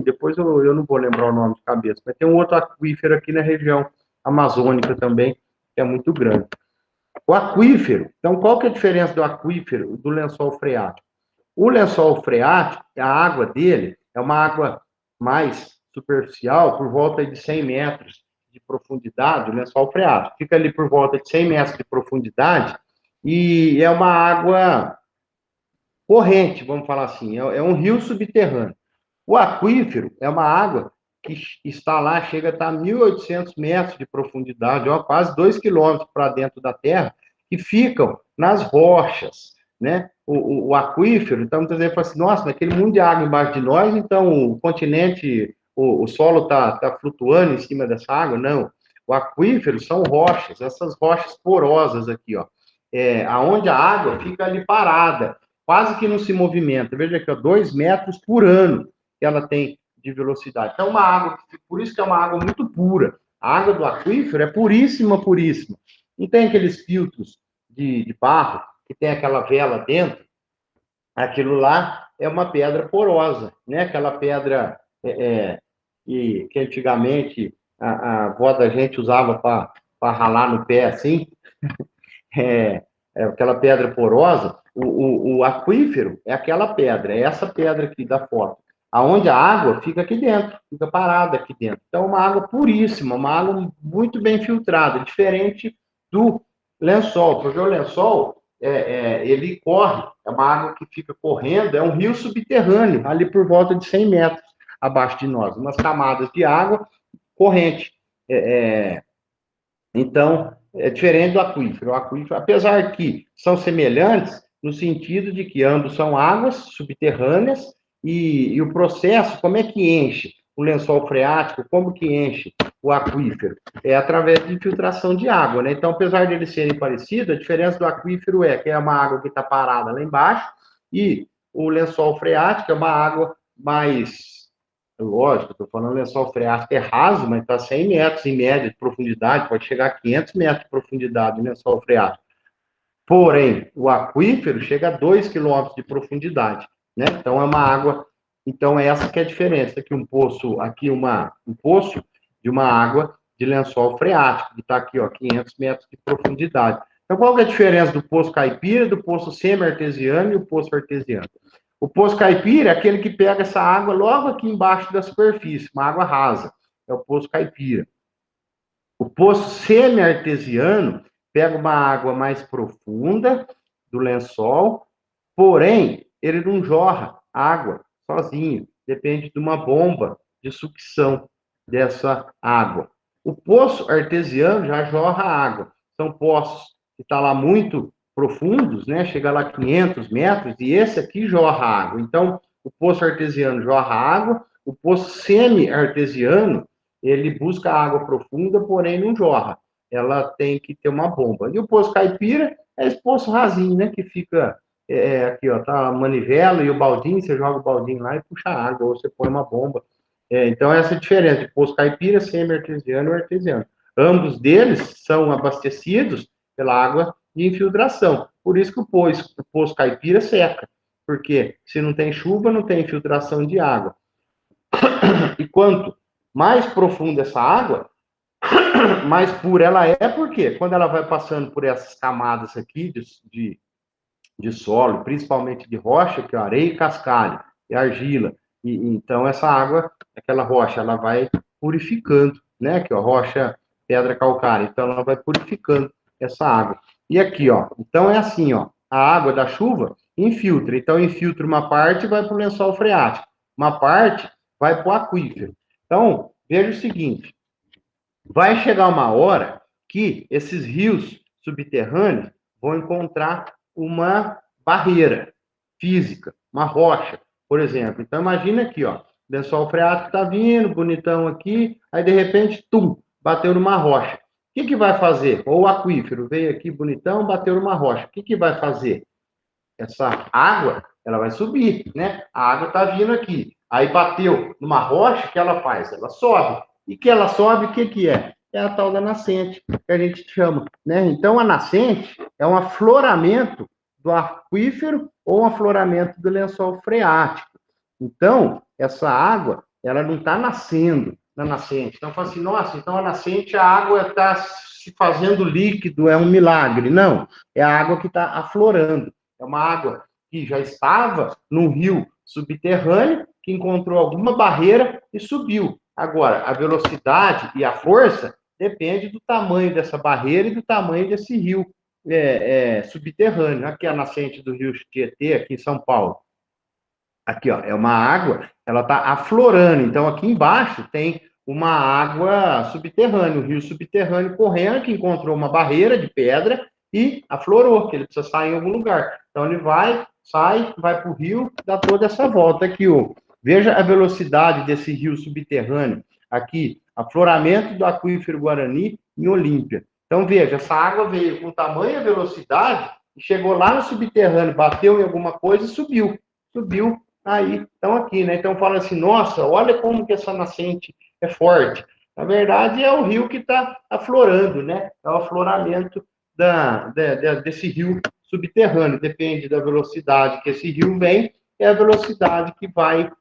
depois eu não vou lembrar o nome de cabeça, mas tem um outro aquífero aqui na região amazônica também, que é muito grande. O aquífero, então qual que é a diferença do aquífero do lençol freático? O lençol freático, a água dele é uma água mais superficial, por volta de 100 metros de profundidade, o lençol freático. Fica ali por volta de 100 metros de profundidade e é uma água corrente, vamos falar assim, é um rio subterrâneo. O aquífero é uma água que está lá, chega a estar a 1.800 metros de profundidade, ó, quase 2 quilômetros para dentro da terra, que ficam nas rochas, né? O aquífero, então, muitas vezes fala assim, nossa, naquele mundo de água embaixo de nós, então o continente, o solo está flutuando em cima dessa água? Não. O aquífero são rochas, essas rochas porosas aqui, ó, aonde a água fica ali parada, quase que não se movimenta. Veja aqui, ó, 2 metros por ano que ela tem de velocidade. Então, uma água, por isso que é uma água muito pura. A água do aquífero é puríssima, puríssima. Não tem aqueles filtros de barro que tem aquela vela dentro. Aquilo lá é uma pedra porosa, né? Aquela pedra que antigamente a avó da gente usava para ralar no pé assim. Aquela pedra porosa. O aquífero é aquela pedra, é essa pedra aqui da foto, aonde a água fica aqui dentro, fica parada aqui dentro. Então, é uma água puríssima, uma água muito bem filtrada, diferente do lençol, porque o lençol, ele corre, é uma água que fica correndo, é um rio subterrâneo, ali por volta de 100 metros abaixo de nós, umas camadas de água corrente. Então, é diferente do aquífero. O aquífero, apesar que são semelhantes, no sentido de que ambos são águas subterrâneas e o processo, como é que enche o lençol freático, como que enche o aquífero? É através de infiltração de água, né? Então, apesar de eles serem parecidos, a diferença do aquífero é que é uma água que está parada lá embaixo e o lençol freático é uma água mais... Lógico, estou falando lençol freático é raso, mas está 100 metros em média de profundidade, pode chegar a 500 metros de profundidade no lençol freático. Porém, o aquífero chega a 2 quilômetros de profundidade, né? Então, é uma água... Então, é essa que é a diferença, aqui um poço de uma água de lençol freático, que está aqui, ó, 500 metros de profundidade. Então, qual que é a diferença do poço caipira, do poço semi-artesiano e o poço artesiano? O poço caipira é aquele que pega essa água logo aqui embaixo da superfície, uma água rasa. É o poço caipira. O poço semi-artesiano pega uma água mais profunda do lençol, porém, ele não jorra água sozinho. Depende de uma bomba de sucção dessa água. O poço artesiano já jorra água. São poços que estão lá muito profundos, né? Chega lá a 500 metros, e esse aqui jorra água. Então, o poço artesiano jorra água, o poço semi-artesiano, ele busca água profunda, porém não jorra. Ela tem que ter uma bomba. E o poço caipira é esse poço rasinho, né? Que fica aqui, ó, tá a manivela e o baldinho, você joga o baldinho lá e puxa água, ou você põe uma bomba Então, essa é a diferença de poço caipira, semi-artesiano e artesiano. Ambos deles são abastecidos pela água de infiltração. Por isso que o poço caipira seca, porque se não tem chuva, não tem infiltração de água. E quanto mais profunda essa água, mais pura ela é, porque quando ela vai passando por essas camadas aqui de solo, principalmente de rocha, que é areia e cascalho, e argila, então essa água, aquela rocha, ela vai purificando, né? Que é a rocha, pedra calcária, então ela vai purificando essa água. E aqui, ó, então é assim, ó, a água da chuva infiltra, então infiltra uma parte e vai para o lençol freático, uma parte vai para o aquífero. Então, veja o seguinte, vai chegar uma hora que esses rios subterrâneos vão encontrar uma barreira física, uma rocha, por exemplo. Então, imagina aqui, ó, o lençol freático está vindo, bonitão aqui, aí, de repente, bateu numa rocha. O que vai fazer? Ou o aquífero veio aqui, bonitão, bateu numa rocha. O que vai fazer? Essa água, ela vai subir, né? A água está vindo aqui. Aí bateu numa rocha, o que ela faz? Ela sobe. E que ela sobe, o que é? É a tal da nascente, que a gente chama, né? Então, a nascente é um afloramento do aquífero ou um afloramento do lençol freático. Então, essa água, ela não está nascendo na nascente. Então, fala assim, nossa, então a nascente, a água está se fazendo líquido, é um milagre. Não, é a água que está aflorando. É uma água que já estava num rio subterrâneo, que encontrou alguma barreira e subiu. Agora, a velocidade e a força depende do tamanho dessa barreira e do tamanho desse rio subterrâneo. Aqui é a nascente do rio Tietê, aqui em São Paulo. Aqui, ó, é uma água, ela está aflorando. Então, aqui embaixo tem uma água subterrânea, um rio subterrâneo correndo, que encontrou uma barreira de pedra e aflorou, que ele precisa sair em algum lugar. Então, ele vai, sai, vai para o rio, dá toda essa volta aqui, ó. Veja a velocidade desse rio subterrâneo. Aqui, afloramento do aquífero Guarani em Olímpia. Então, veja, essa água veio com tamanha velocidade e chegou lá no subterrâneo, bateu em alguma coisa e subiu. Subiu aí, então aqui, né? Então fala assim, nossa, olha como que essa nascente é forte. Na verdade, é o rio que está aflorando, né? É o afloramento desse rio subterrâneo. Depende da velocidade que esse rio vem, é a velocidade que vai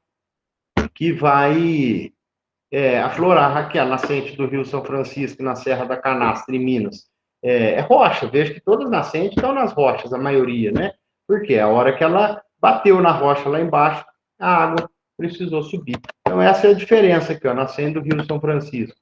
aflorar. Aqui, a nascente do Rio São Francisco, na Serra da Canastra, em Minas. É rocha, vejo que todas as nascentes estão nas rochas, a maioria, né? Porque a hora que ela bateu na rocha lá embaixo, a água precisou subir. Então, essa é a diferença aqui, ó, nascendo do Rio São Francisco.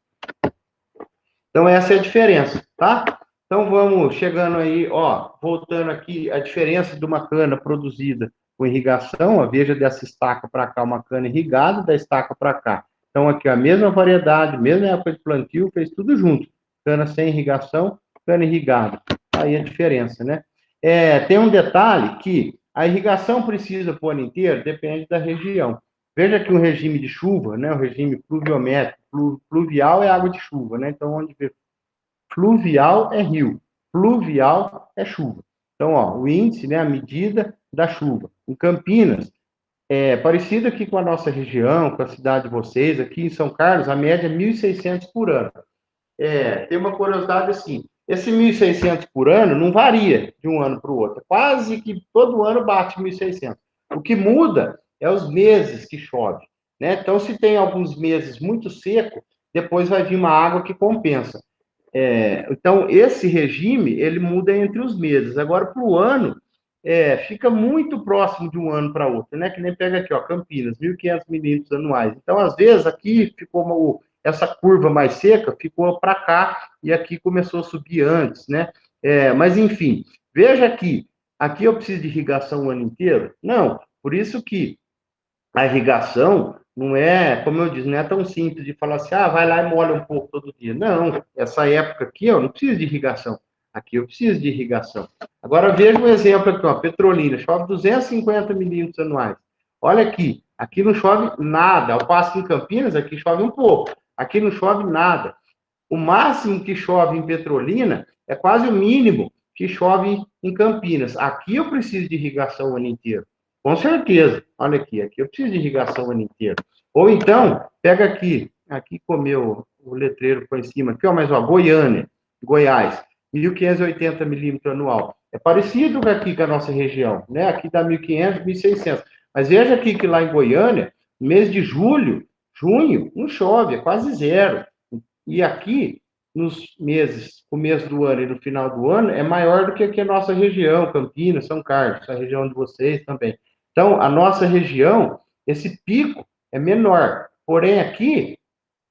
Então, essa é a diferença, tá? Então, vamos chegando aí, ó, voltando aqui, a diferença de uma cana produzida com irrigação, ó, veja dessa estaca para cá, uma cana irrigada, da estaca para cá. Então, aqui, a mesma variedade, mesma época de plantio, fez tudo junto. Cana sem irrigação, cana irrigada. Aí a diferença, né? Tem um detalhe que a irrigação precisa pôr inteiro, depende da região. Veja que um regime de chuva, né, o regime pluviométrico, pluvial é água de chuva, né? Então, onde vê fluvial é rio, pluvial é chuva. Então, ó, o índice, né, a medida da chuva. Em Campinas, parecido aqui com a nossa região, com a cidade de vocês, aqui em São Carlos, a média é 1.600 por ano. Tem uma curiosidade assim, esse 1.600 por ano não varia de um ano para o outro, quase que todo ano bate 1.600. O que muda é os meses que chove, né? Então, se tem alguns meses muito seco, depois vai vir uma água que compensa. Então, esse regime, ele muda entre os meses. Agora, para o ano, fica muito próximo de um ano para outro, né? Que nem pega aqui, ó, Campinas, 1.500 milímetros anuais. Então, às vezes, aqui ficou essa curva mais seca, ficou para cá, e aqui começou a subir antes, né? Mas, enfim, veja aqui eu preciso de irrigação o ano inteiro? Não, por isso que a irrigação não é, como eu disse, não é tão simples de falar assim, vai lá e molha um pouco todo dia. Não, essa época aqui, eu não preciso de irrigação. Aqui eu preciso de irrigação. Agora, veja um exemplo aqui, ó, Petrolina, chove 250 milímetros anuais. Olha aqui não chove nada. Ao passo que em Campinas, aqui chove um pouco. Aqui não chove nada. O máximo que chove em Petrolina é quase o mínimo que chove em Campinas. Aqui eu preciso de irrigação o ano inteiro. Com certeza. Olha aqui eu preciso de irrigação o ano inteiro. Ou então, pega aqui comeu o letreiro foi em cima, aqui, ó, mas ó, Goiânia, Goiás, 1.580 milímetros anual. É parecido aqui com a nossa região, né? Aqui dá 1.500, 1.600. Mas veja aqui que lá em Goiânia, mês de julho, junho, não chove, é quase zero. E aqui, nos meses, começo do ano e no final do ano, é maior do que aqui a nossa região, Campinas, São Carlos, a região de vocês também. Então, a nossa região, esse pico é menor. Porém, aqui,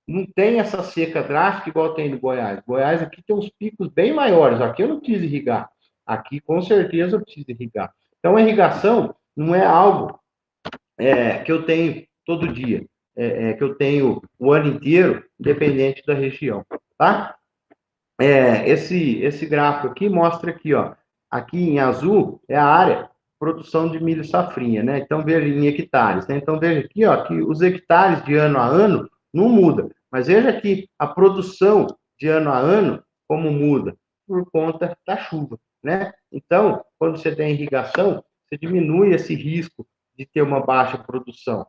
não tem essa seca drástica igual tem no Goiás. Goiás aqui tem uns picos bem maiores. Aqui eu não preciso irrigar. Aqui, com certeza, eu preciso irrigar. Então, a irrigação não é algo que eu tenho todo dia, que eu tenho o ano inteiro, independente da região, tá? Esse gráfico aqui mostra aqui, ó, aqui em azul é a área produção de milho safrinha, né? Então, veja em hectares, né? Então, veja aqui, ó, que os hectares de ano a ano não muda, mas veja aqui a produção de ano a ano, como muda, por conta da chuva, né? Então, quando você tem irrigação, você diminui esse risco de ter uma baixa produção,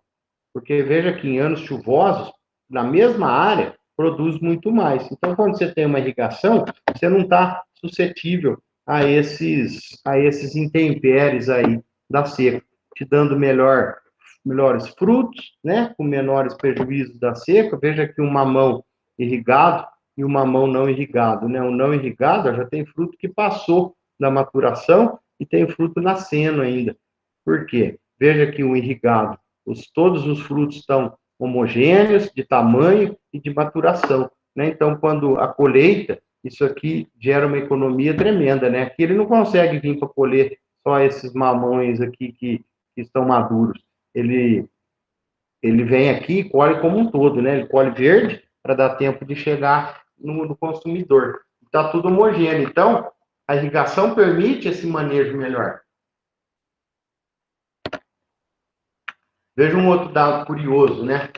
porque veja que em anos chuvosos, na mesma área, produz muito mais. Então, quando você tem uma irrigação, você não está suscetível a esses intempéries aí da seca, te dando melhores frutos, né, com menores prejuízos da seca. Veja que um mamão irrigado e um mamão não irrigado, né? O não irrigado já tem fruto que passou da maturação e tem fruto nascendo ainda. Por quê? Veja que o irrigado, todos os frutos estão homogêneos, de tamanho e de maturação, né? Então, quando a colheita, isso aqui gera uma economia tremenda, né? Aqui ele não consegue vir para colher só esses mamões aqui que estão maduros. Ele vem aqui e colhe como um todo, né? Ele colhe verde para dar tempo de chegar no consumidor. Está tudo homogêneo. Então, a irrigação permite esse manejo melhor. Veja um outro dado curioso, né?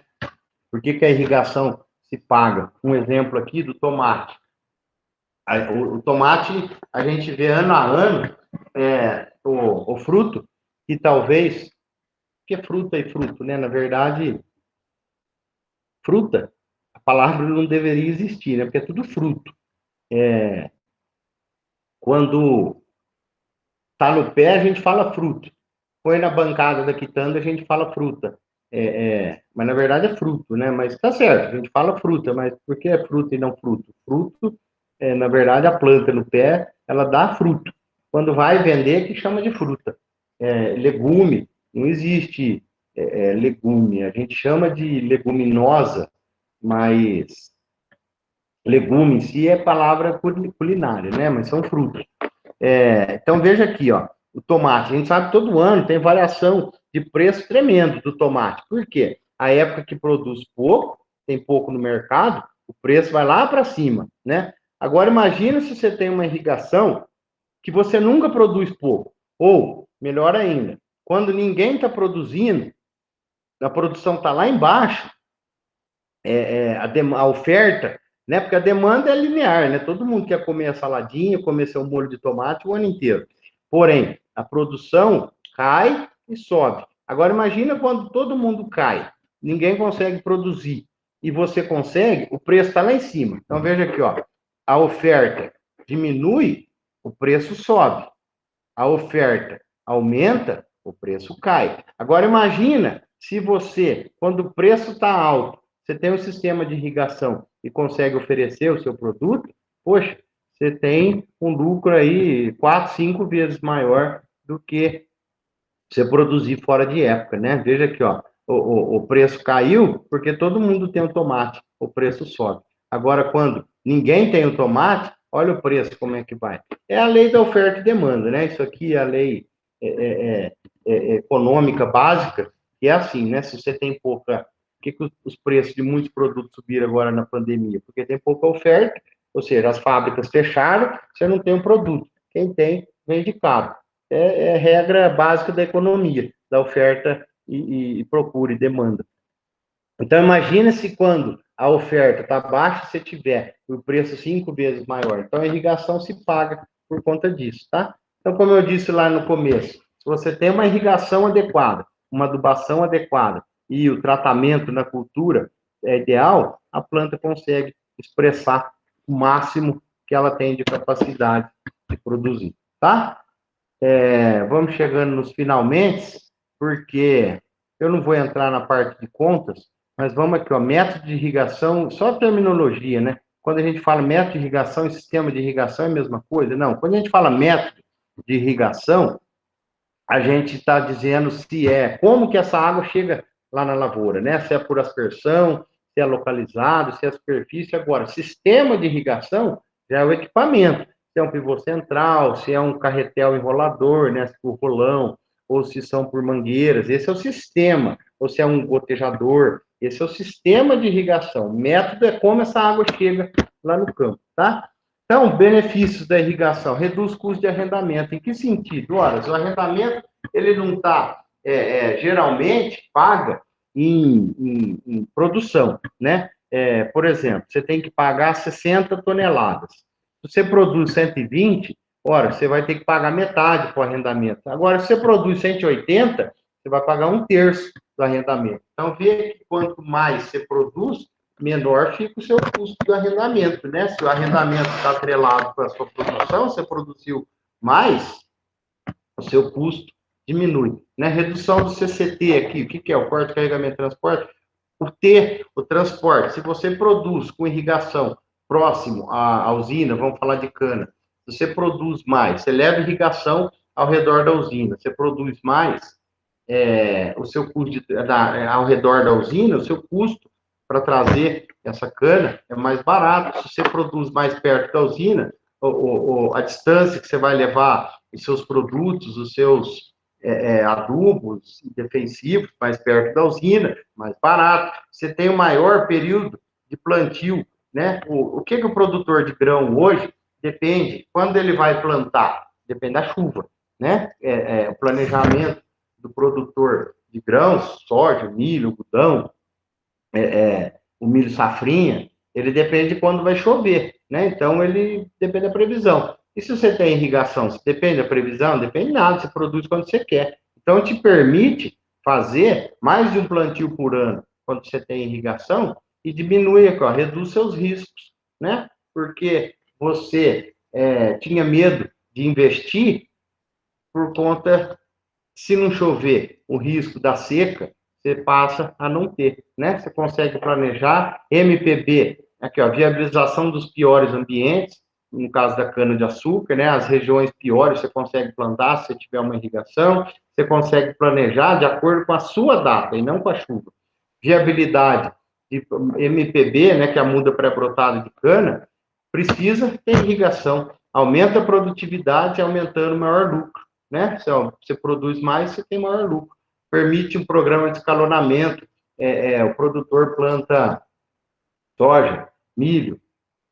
Por que a irrigação se paga? Um exemplo aqui do tomate. O tomate, a gente vê ano a ano o fruto, que talvez... que é fruta e fruto, né? Na verdade, fruta, a palavra não deveria existir, né? Porque é tudo fruto. Quando está no pé, a gente fala fruto. Põe na bancada da quitanda, a gente fala fruta. Mas na verdade é fruto, né? Mas tá certo, a gente fala fruta, mas por que é fruta e não fruto? Fruto, na verdade, a planta no pé, ela dá fruto. Quando vai vender, que chama de fruta. Legume, não existe legume, a gente chama de leguminosa, mas legume em si é palavra culinária, né? Mas são frutos. Então, veja aqui, ó, o tomate. A gente sabe que todo ano tem variação de preço tremendo do tomate. Por quê? A época que produz pouco, tem pouco no mercado, o preço vai lá para cima, né? Agora, imagina se você tem uma irrigação que você nunca produz pouco. Ou, melhor ainda, quando ninguém está produzindo, a produção está lá embaixo, a oferta, né? Porque a demanda é linear, né? Todo mundo quer comer a saladinha, comer seu molho de tomate o ano inteiro. Porém, a produção cai e sobe. Agora, imagina quando todo mundo cai, ninguém consegue produzir, e você consegue, o preço está lá em cima. Então, veja aqui, ó, a oferta diminui, o preço sobe. A oferta aumenta, o preço cai. Agora, imagina se você, quando o preço está alto, você tem um sistema de irrigação e consegue oferecer o seu produto, poxa, você tem um lucro aí 4, 5 vezes maior do que você produzir fora de época, né? Veja aqui, ó, o preço caiu porque todo mundo tem um tomate, o preço sobe. Agora, quando ninguém tem o tomate, olha o preço como é que vai. É a lei da oferta e demanda, né? Isso aqui é a lei econômica básica, que é assim, né? Se você tem pouca... Por que os preços de muitos produtos subiram agora na pandemia? Porque tem pouca oferta, ou seja, as fábricas fecharam, você não tem um produto. Quem tem, vende caro. É regra básica da economia, da oferta e procura e demanda. Então, imagina se quando a oferta está baixa, você tiver o preço 5 vezes maior. Então, a irrigação se paga por conta disso, tá? Então, como eu disse lá no começo, se você tem uma irrigação adequada, uma adubação adequada, e o tratamento na cultura é ideal, a planta consegue expressar o máximo que ela tem de capacidade de produzir, tá? Vamos chegando nos finalmente, porque eu não vou entrar na parte de contas, mas vamos aqui, ó, método de irrigação, só terminologia, né? Quando a gente fala método de irrigação e sistema de irrigação é a mesma coisa? Não, quando a gente fala método de irrigação, a gente está dizendo se como que essa água chega lá na lavoura, né? Se é por aspersão, se é localizado, se é superfície. Agora, sistema de irrigação já é o equipamento. Se é um pivô central, se é um carretel enrolador, né? Se por rolão, ou se são por mangueiras. Esse é o sistema. Ou se é um gotejador. Esse é o sistema de irrigação. O método é como essa água chega lá no campo, tá? Então, benefícios da irrigação, reduz custo de arrendamento. Em que sentido? Ora, o arrendamento, ele não está, geralmente, paga em produção, né? Por exemplo, você tem que pagar 60 toneladas. Se você produz 120, ora, você vai ter que pagar metade para o arrendamento. Agora, se você produz 180, você vai pagar 1/3 do arrendamento. Então, vê que quanto mais você produz, menor fica o seu custo do arrendamento, né? Se o arrendamento está atrelado com a sua produção, você produziu mais, o seu custo diminui, né? Redução do CCT aqui, o que é? O corte, carregamento e transporte. O transporte, se você produz com irrigação próximo à usina, vamos falar de cana, se você produz mais, você leva irrigação ao redor da usina, você produz mais, o seu custo ao redor da usina, o seu custo para trazer essa cana é mais barato. Se você produz mais perto da usina, a distância que você vai levar os seus produtos, os seus adubos defensivos mais perto da usina, mais barato. Você tem um maior período de plantio, né? O que o produtor de grão hoje depende, quando ele vai plantar, depende da chuva, né? O planejamento do produtor de grãos, soja, milho, algodão, o milho safrinha, ele depende de quando vai chover, né? Então, ele depende da previsão. E se você tem irrigação, se depende da previsão, depende de nada, você produz quando você quer. Então, te permite fazer mais de um plantio por ano quando você tem irrigação e diminui, reduz seus riscos, né? Porque você tinha medo de investir por conta, se não chover, o risco da seca, você passa a não ter, né? Você consegue planejar. MPB, aqui, ó, viabilização dos piores ambientes, no caso da cana-de-açúcar, né? As regiões piores você consegue plantar se você tiver uma irrigação, você consegue planejar de acordo com a sua data e não com a chuva. Viabilidade de MPB, né? Que é a muda pré-brotada de cana, precisa ter irrigação. Aumenta a produtividade, aumentando o maior lucro, né? Se você produz mais, você tem maior lucro. Permite um programa de escalonamento. O produtor planta soja, milho,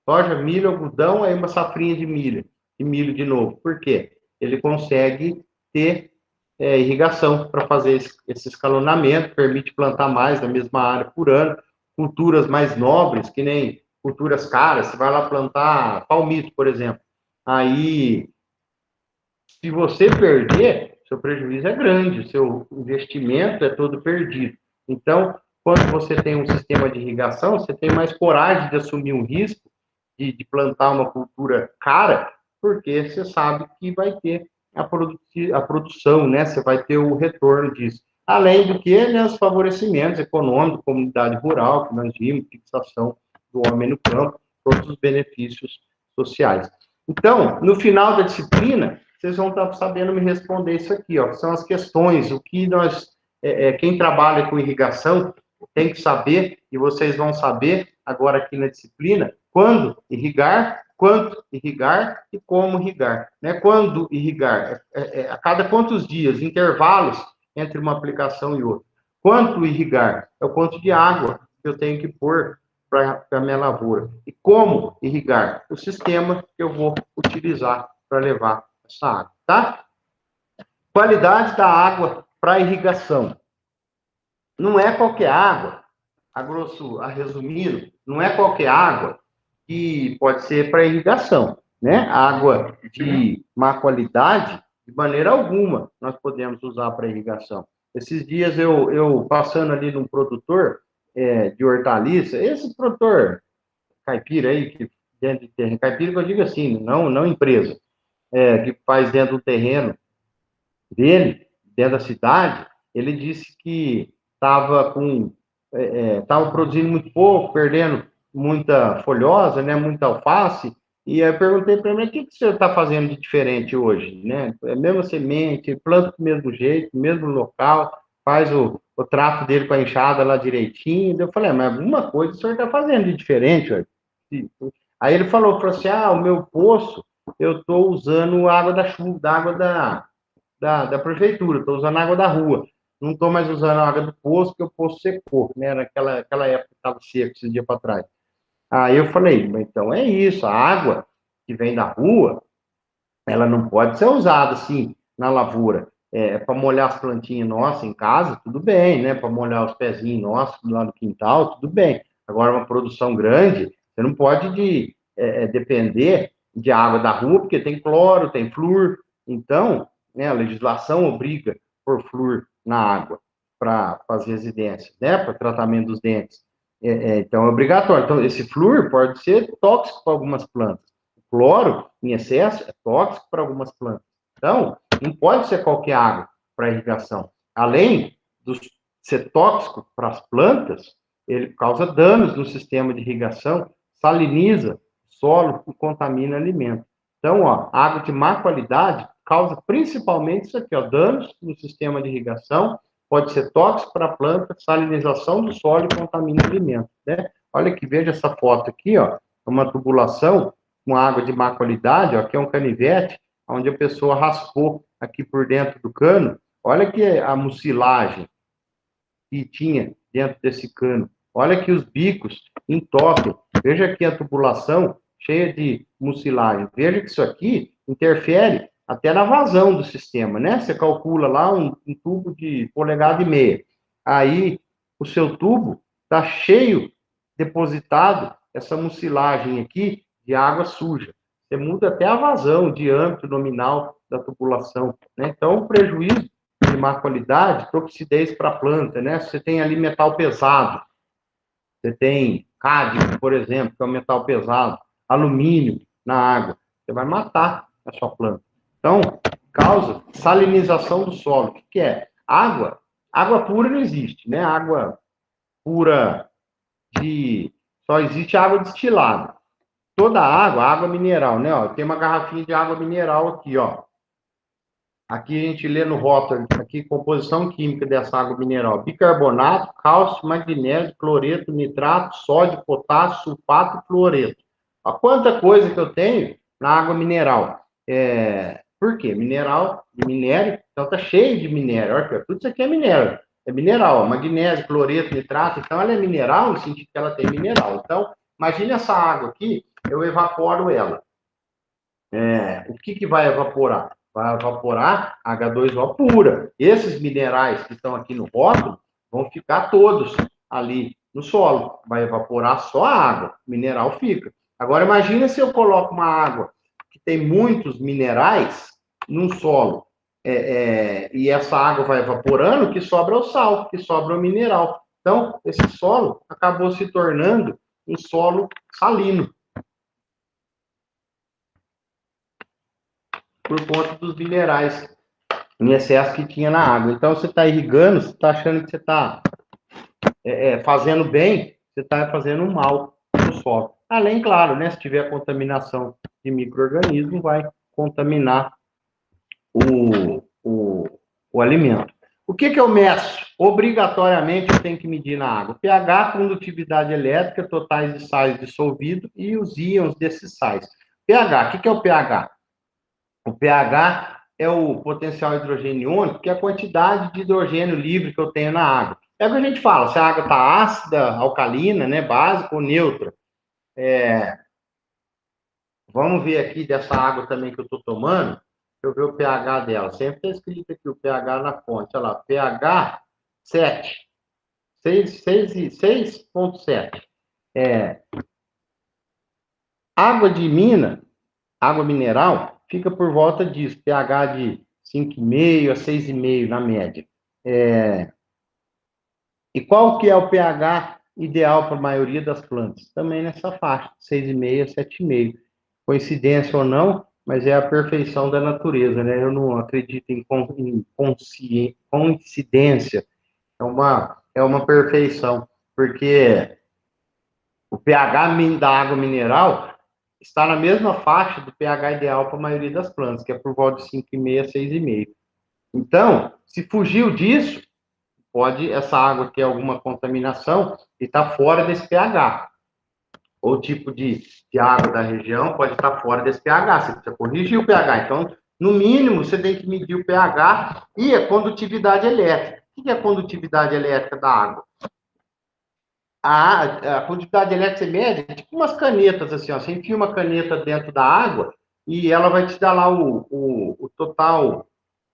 algodão, aí uma safrinha de milho de novo. Por quê? Ele consegue ter irrigação para fazer esse escalonamento, permite plantar mais na mesma área por ano. Culturas mais nobres, que nem culturas caras, você vai lá plantar palmito, por exemplo. Aí, se você perder, seu prejuízo é grande, o seu investimento é todo perdido. Então, quando você tem um sistema de irrigação, você tem mais coragem de assumir um risco de plantar uma cultura cara, porque você sabe que vai ter a produção, né? Você vai ter o retorno disso. Além do que, né, os favorecimentos econômicos, comunidade rural, que nós vimos, fixação do homem no campo, todos os benefícios sociais. Então, no final da disciplina, vocês vão estar sabendo me responder isso aqui, ó, que são as questões, o que quem trabalha com irrigação tem que saber, e vocês vão saber agora aqui na disciplina, quando irrigar, quanto irrigar e como irrigar, né? Quando irrigar, a cada quantos dias, intervalos entre uma aplicação e outra. Quanto irrigar é o quanto de água que eu tenho que pôr para a minha lavoura. E como irrigar? O sistema que eu vou utilizar para levar essa água, tá? Qualidade da água para irrigação. Não é qualquer água, resumindo, não é qualquer água que pode ser para irrigação, né? Água de má qualidade, de maneira alguma, nós podemos usar para irrigação. Esses dias eu passando ali num produtor de hortaliça, esse produtor caipira aí, que dentro de terreno, caipira que eu digo assim, não empresa, que faz dentro do terreno dele, dentro da cidade, ele disse que estava produzindo muito pouco, perdendo muita folhosa, né, muita alface, e aí eu perguntei para ele, o que você está fazendo de diferente hoje, né? É a mesma semente, planta do mesmo jeito, mesmo local, faz o trato dele com a enxada lá direitinho. Eu falei, mas alguma coisa o senhor está fazendo de diferente, ó. Aí ele falou assim, o meu poço, eu estou usando água da chuva, da água da prefeitura, estou usando água da rua. Não estou mais usando a água do poço, porque o poço secou, né? Naquela época que estava seco, esses dias para trás. Aí eu falei, então é isso, a água que vem da rua, ela não pode ser usada assim na lavoura. Para molhar as plantinhas nossas em casa, tudo bem, né? Para molhar os pezinhos nossos lá no quintal, tudo bem. Agora, uma produção grande, você não pode depender de água da rua, porque tem cloro, tem flúor. Então, né, a legislação obriga por flúor na água para as residências, né? Para tratamento dos dentes. Então, é obrigatório. Então, esse flúor pode ser tóxico para algumas plantas. O cloro, em excesso, é tóxico para algumas plantas. Então, não pode ser qualquer água para irrigação. Além de ser tóxico para as plantas, ele causa danos no sistema de irrigação, saliniza o solo e contamina alimento. Então, água de má qualidade causa principalmente isso aqui, danos no sistema de irrigação, pode ser tóxico para a planta, salinização do solo e contamina alimento, né? Olha aqui, veja essa foto aqui, é uma tubulação com água de má qualidade, aqui é um canivete, onde a pessoa raspou aqui por dentro do cano. Olha aqui a mucilagem que tinha dentro desse cano. Olha aqui os bicos entopem. Veja aqui a tubulação cheia de mucilagem. Veja que isso aqui interfere até na vazão do sistema, né? Você calcula lá um tubo de 1,5 polegadas. Aí o seu tubo está cheio, depositado, essa mucilagem aqui de água suja. Você muda até a vazão, o diâmetro nominal da tubulação, né? Então, o prejuízo de má qualidade, toxidez para a planta, né? Você tem ali metal pesado, você tem cádmio, por exemplo, que é um metal pesado, alumínio na água, você vai matar a sua planta. Então, causa salinização do solo. O que é? Água pura não existe, né? Água pura só existe água destilada. Toda água mineral, né? Tem uma garrafinha de água mineral aqui, ó. Aqui a gente lê no rótulo, aqui, composição química dessa água mineral: bicarbonato, cálcio, magnésio, cloreto, nitrato, sódio, potássio, sulfato e fluoreto. Olha quanta coisa que eu tenho na água mineral. Por quê? Minério, então tá cheio de minério. Olha, tudo isso aqui é minério. É mineral, magnésio, cloreto, nitrato. Então ela é mineral no sentido que ela tem mineral. Então, imagine essa água aqui, eu evaporo ela. O que vai evaporar? Vai evaporar H2O pura. Esses minerais que estão aqui no rótulo vão ficar todos ali no solo. Vai evaporar só a água. O mineral fica. Agora, imagina se eu coloco uma água que tem muitos minerais num solo. E essa água vai evaporando, o que sobra é o sal, o que sobra é o mineral. Então, esse solo acabou se tornando um solo salino, por conta dos minerais em excesso que tinha na água. Então, você está irrigando, você está achando que você está fazendo bem, você está fazendo mal no solo. Além, claro, né, se tiver contaminação de micro-organismo, vai contaminar o alimento. O que eu meço? Obrigatoriamente eu tenho que medir na água: pH, condutividade elétrica, totais de sais dissolvidos e os íons desses sais. pH, o que é o pH? O pH é o potencial hidrogênio iônico, que é a quantidade de hidrogênio livre que eu tenho na água. É o que a gente fala, se a água está ácida, alcalina, né, básica ou neutra. Vamos ver aqui dessa água também que eu estou tomando. Deixa eu ver o pH dela. Sempre está escrito aqui o pH na fonte. Olha lá, pH 7. 6,7. Água de mina, água mineral, fica por volta disso, pH de 5,5 a 6,5 na média. E qual que é o pH ideal para a maioria das plantas? Também nessa faixa, 6,5 a 7,5. Coincidência ou não, mas é a perfeição da natureza, né? Eu não acredito em coincidência, é uma perfeição, porque o pH da água mineral está na mesma faixa do pH ideal para a maioria das plantas, que é por volta de 5,5 a 6,5. Então, se fugiu disso, pode essa água ter alguma contaminação e está fora desse pH. Ou tipo de água da região pode estar fora desse pH. Você precisa corrigir o pH. Então, no mínimo, você tem que medir o pH e a condutividade elétrica. O que é a condutividade elétrica da água? A condutividade elétrica você mede é tipo umas canetas, assim, ó. Você enfia uma caneta dentro da água e ela vai te dar lá o total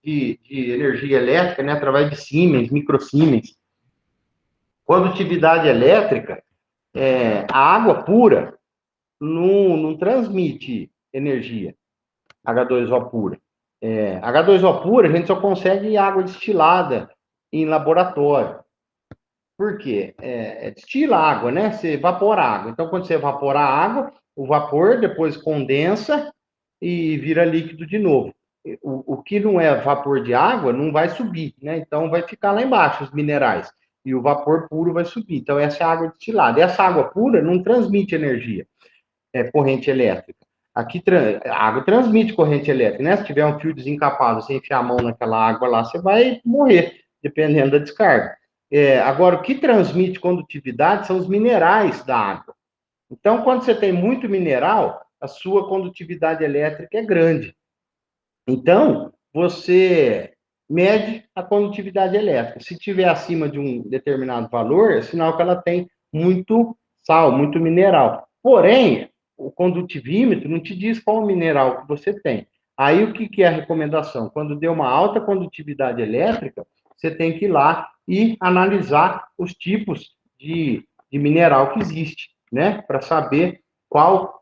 de energia elétrica, né, através de Siemens, microsiemens. Condutividade elétrica, a água pura não transmite energia, H2O pura. H2O pura, a gente só consegue água destilada em laboratório. Por quê? Destila água, né? Você evapora a água. Então, quando você evapora a água, o vapor depois condensa e vira líquido de novo. O que não é vapor de água não vai subir, né? Então, vai ficar lá embaixo os minerais. E o vapor puro vai subir. Então, essa é a água destilada. Essa água pura não transmite energia, corrente elétrica. Aqui, a água transmite corrente elétrica, né? Se tiver um fio desencapado, você enfiar a mão naquela água lá, você vai morrer, dependendo da descarga. Agora, o que transmite condutividade são os minerais da água. Então, quando você tem muito mineral, a sua condutividade elétrica é grande. Então, você mede a condutividade elétrica. Se tiver acima de um determinado valor, é sinal que ela tem muito sal, muito mineral. Porém, o condutivímetro não te diz qual mineral que você tem. Aí, o que é a recomendação? Quando deu uma alta condutividade elétrica, você tem que ir lá e analisar os tipos de mineral que existe, né? Para saber qual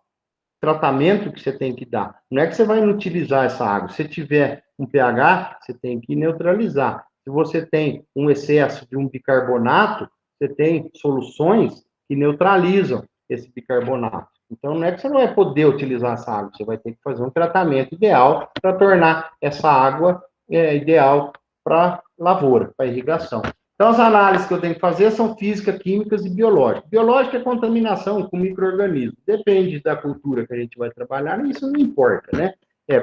tratamento que você tem que dar. Não é que você vai inutilizar essa água. Se tiver um pH, você tem que neutralizar. Se você tem um excesso de um bicarbonato, você tem soluções que neutralizam esse bicarbonato. Então, não é que você não vai poder utilizar essa água, você vai ter que fazer um tratamento ideal para tornar essa água ideal para lavoura, para irrigação. Então, as análises que eu tenho que fazer são física, químicas e biológicas. Biológica é contaminação com micro-organismos. Depende da cultura que a gente vai trabalhar, isso não importa, né?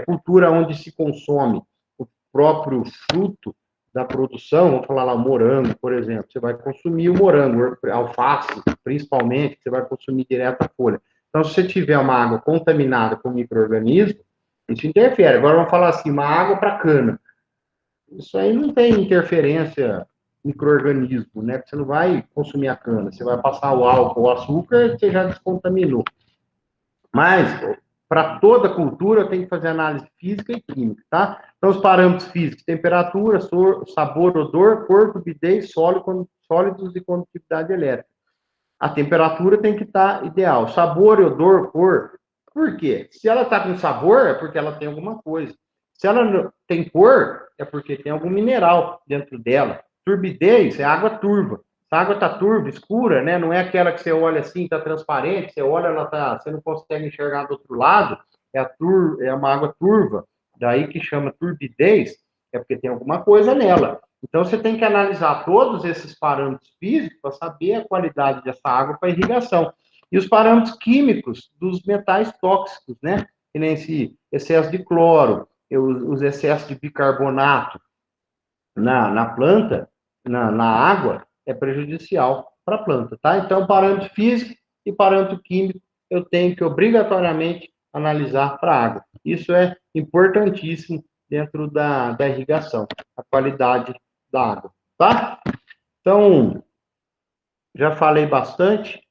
Cultura onde se consome o próprio fruto da produção, vamos falar lá, morango, por exemplo. Você vai consumir o morango, alface, principalmente, você vai consumir direto a folha. Então, se você tiver uma água contaminada com micro-organismo, isso interfere. Agora, vamos falar assim, uma água para cana. Isso aí não tem interferência micro-organismo, né? Você não vai consumir a cana, você vai passar o álcool, o açúcar, você já descontaminou. Mas, para toda cultura, tem que fazer análise física e química, tá? Então, os parâmetros físicos, temperatura, sabor, odor, cor, turbidez, sólidos e condutividade elétrica. A temperatura tem que estar ideal. Sabor, odor, cor. Por quê? Se ela está com sabor, é porque ela tem alguma coisa. Se ela tem cor, é porque tem algum mineral dentro dela. Turbidez é água turva. Se a água está turva, escura, né? Não é aquela que você olha assim, está transparente, você olha, você não consegue enxergar do outro lado, é uma água turva. Daí que chama turbidez, é porque tem alguma coisa nela. Então, você tem que analisar todos esses parâmetros físicos para saber a qualidade dessa água para irrigação. E os parâmetros químicos dos metais tóxicos, né? Que nem esse excesso de cloro, os excessos de bicarbonato na planta, na água, é prejudicial para a planta, tá? Então, parâmetro físico e parâmetro químico eu tenho que obrigatoriamente analisar para a água. Isso é importantíssimo dentro da irrigação, a qualidade da água, tá? Então, já falei bastante.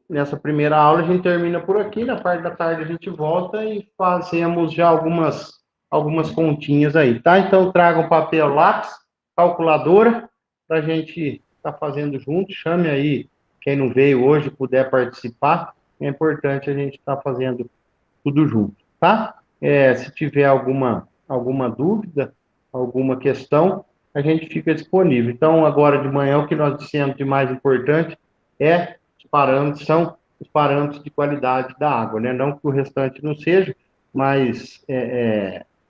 Nessa primeira aula a gente termina por aqui, na parte da tarde a gente volta e fazemos já algumas continhas aí, tá? Então, tragam papel, lápis, calculadora, para a gente estar fazendo junto. Chame aí quem não veio hoje, puder participar. É importante a gente estar fazendo tudo junto, tá? Se tiver alguma dúvida, alguma questão, a gente fica disponível. Então, agora de manhã, o que nós dissemos de mais importante é são os parâmetros de qualidade da água, né? Não que o restante não seja, mas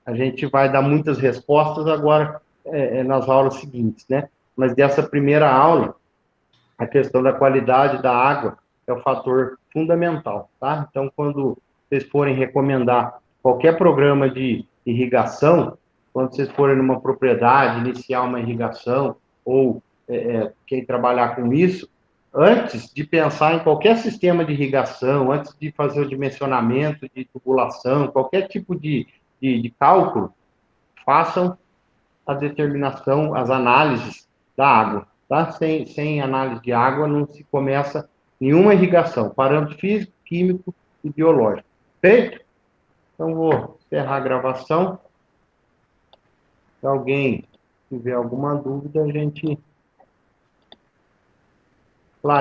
a gente vai dar muitas respostas agora nas aulas seguintes, né? Mas dessa primeira aula, a questão da qualidade da água é o fator fundamental, tá? Então, quando vocês forem recomendar qualquer programa de irrigação, quando vocês forem numa propriedade, iniciar uma irrigação, ou quem trabalhar com isso, antes de pensar em qualquer sistema de irrigação, antes de fazer o dimensionamento de tubulação, qualquer tipo de cálculo, façam a determinação, as análises da água, tá? Sem análise de água não se começa nenhuma irrigação, parâmetro físico, químico e biológico. Feito? Então, vou encerrar a gravação. Se alguém tiver alguma dúvida, a gente